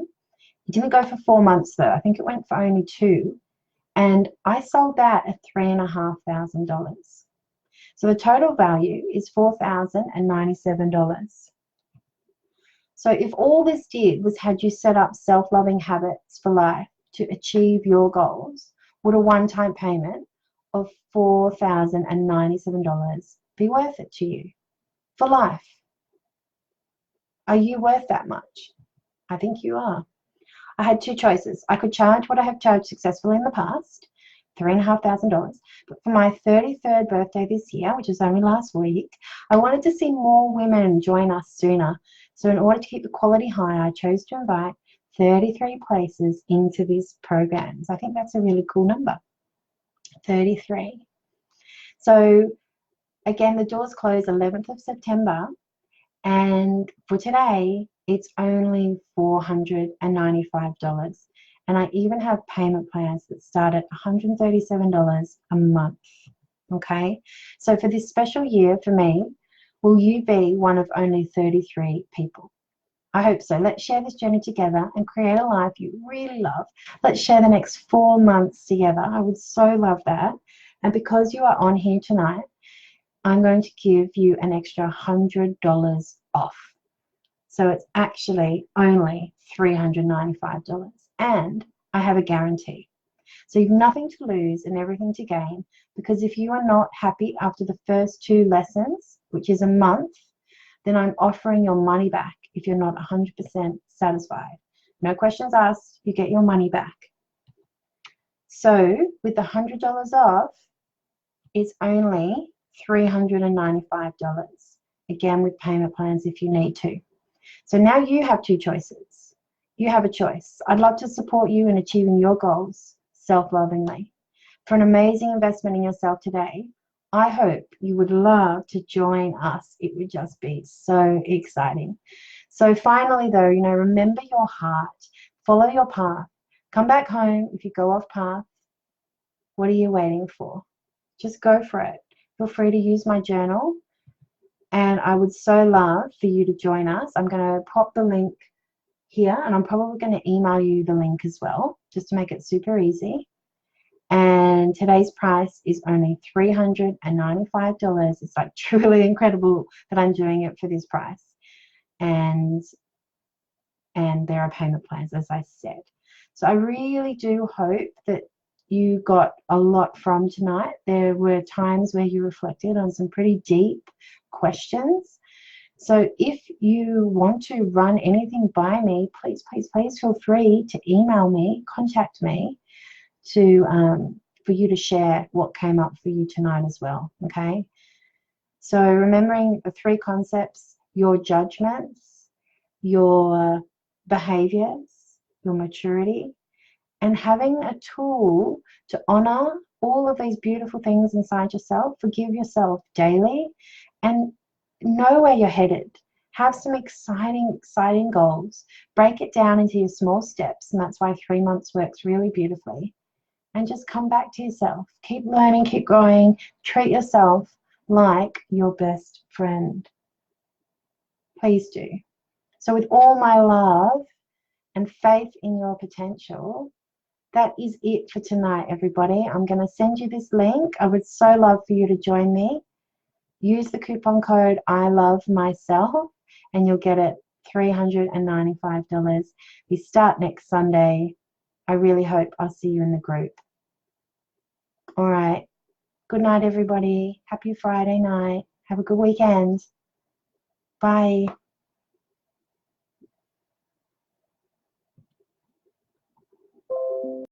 It didn't go for 4 months though. I think it went for only 2. And I sold that at $3,500. So the total value is $4,097. So if all this did was had you set up self-loving habits for life to achieve your goals, would a one-time payment of $4,097 be worth it to you for life? Are you worth that much? I think you are. I had 2 choices. I could charge what I have charged successfully in the past, $3,500. But for my 33rd birthday this year, which was only last week, I wanted to see more women join us sooner. So in order to keep the quality high, I chose to invite 33 places into this program. So I think that's a really cool number, 33. So again, the doors close 11th of September. And for today, it's only $495. And I even have payment plans that start at $137 a month. Okay? So for this special year for me, will you be one of only 33 people? I hope so. Let's share this journey together and create a life you really love. Let's share the next 4 months together. I would so love that. And because you are on here tonight, I'm going to give you an extra $100 off. So it's actually only $395. And I have a guarantee. So you've nothing to lose and everything to gain, because if you are not happy after the first 2 lessons, which is a month, then I'm offering your money back if you're not 100% satisfied. No questions asked, you get your money back. So with the $100 off, it's only $395. Again, with payment plans if you need to. So now you have 2 choices. You have a choice. I'd love to support you in achieving your goals self-lovingly. For an amazing investment in yourself today, I hope you would love to join us. It would just be so exciting. So finally though, remember your heart, follow your path, come back home. If you go off path, what are you waiting for? Just go for it. Feel free to use my journal, and I would so love for you to join us. I'm going to pop the link here, and I'm probably going to email you the link as well, just to make it super easy. And today's price is only $395. It's like truly incredible that I'm doing it for this price. And there are payment plans, as I said. So I really do hope that you got a lot from tonight. There were times where you reflected on some pretty deep questions. So if you want to run anything by me, please, please, please feel free to email me, contact me for you to share what came up for you tonight as well, okay? So remembering the 3 concepts: your judgments, your behaviors, your maturity, and having a tool to honor all of these beautiful things inside yourself. Forgive yourself daily and know where you're headed. Have some exciting goals. Break it down into your small steps, and that's why 3 months works really beautifully. And just come back to yourself. Keep learning, keep growing. Treat yourself like your best friend. Please do. So with all my love and faith in your potential, that is it for tonight, everybody. I'm going to send you this link. I would so love for you to join me. Use the coupon code ILOVEMYSELF and you'll get it $395. We start next Sunday. I really hope I'll see you in the group. All right. Good night, everybody. Happy Friday night. Have a good weekend. Bye.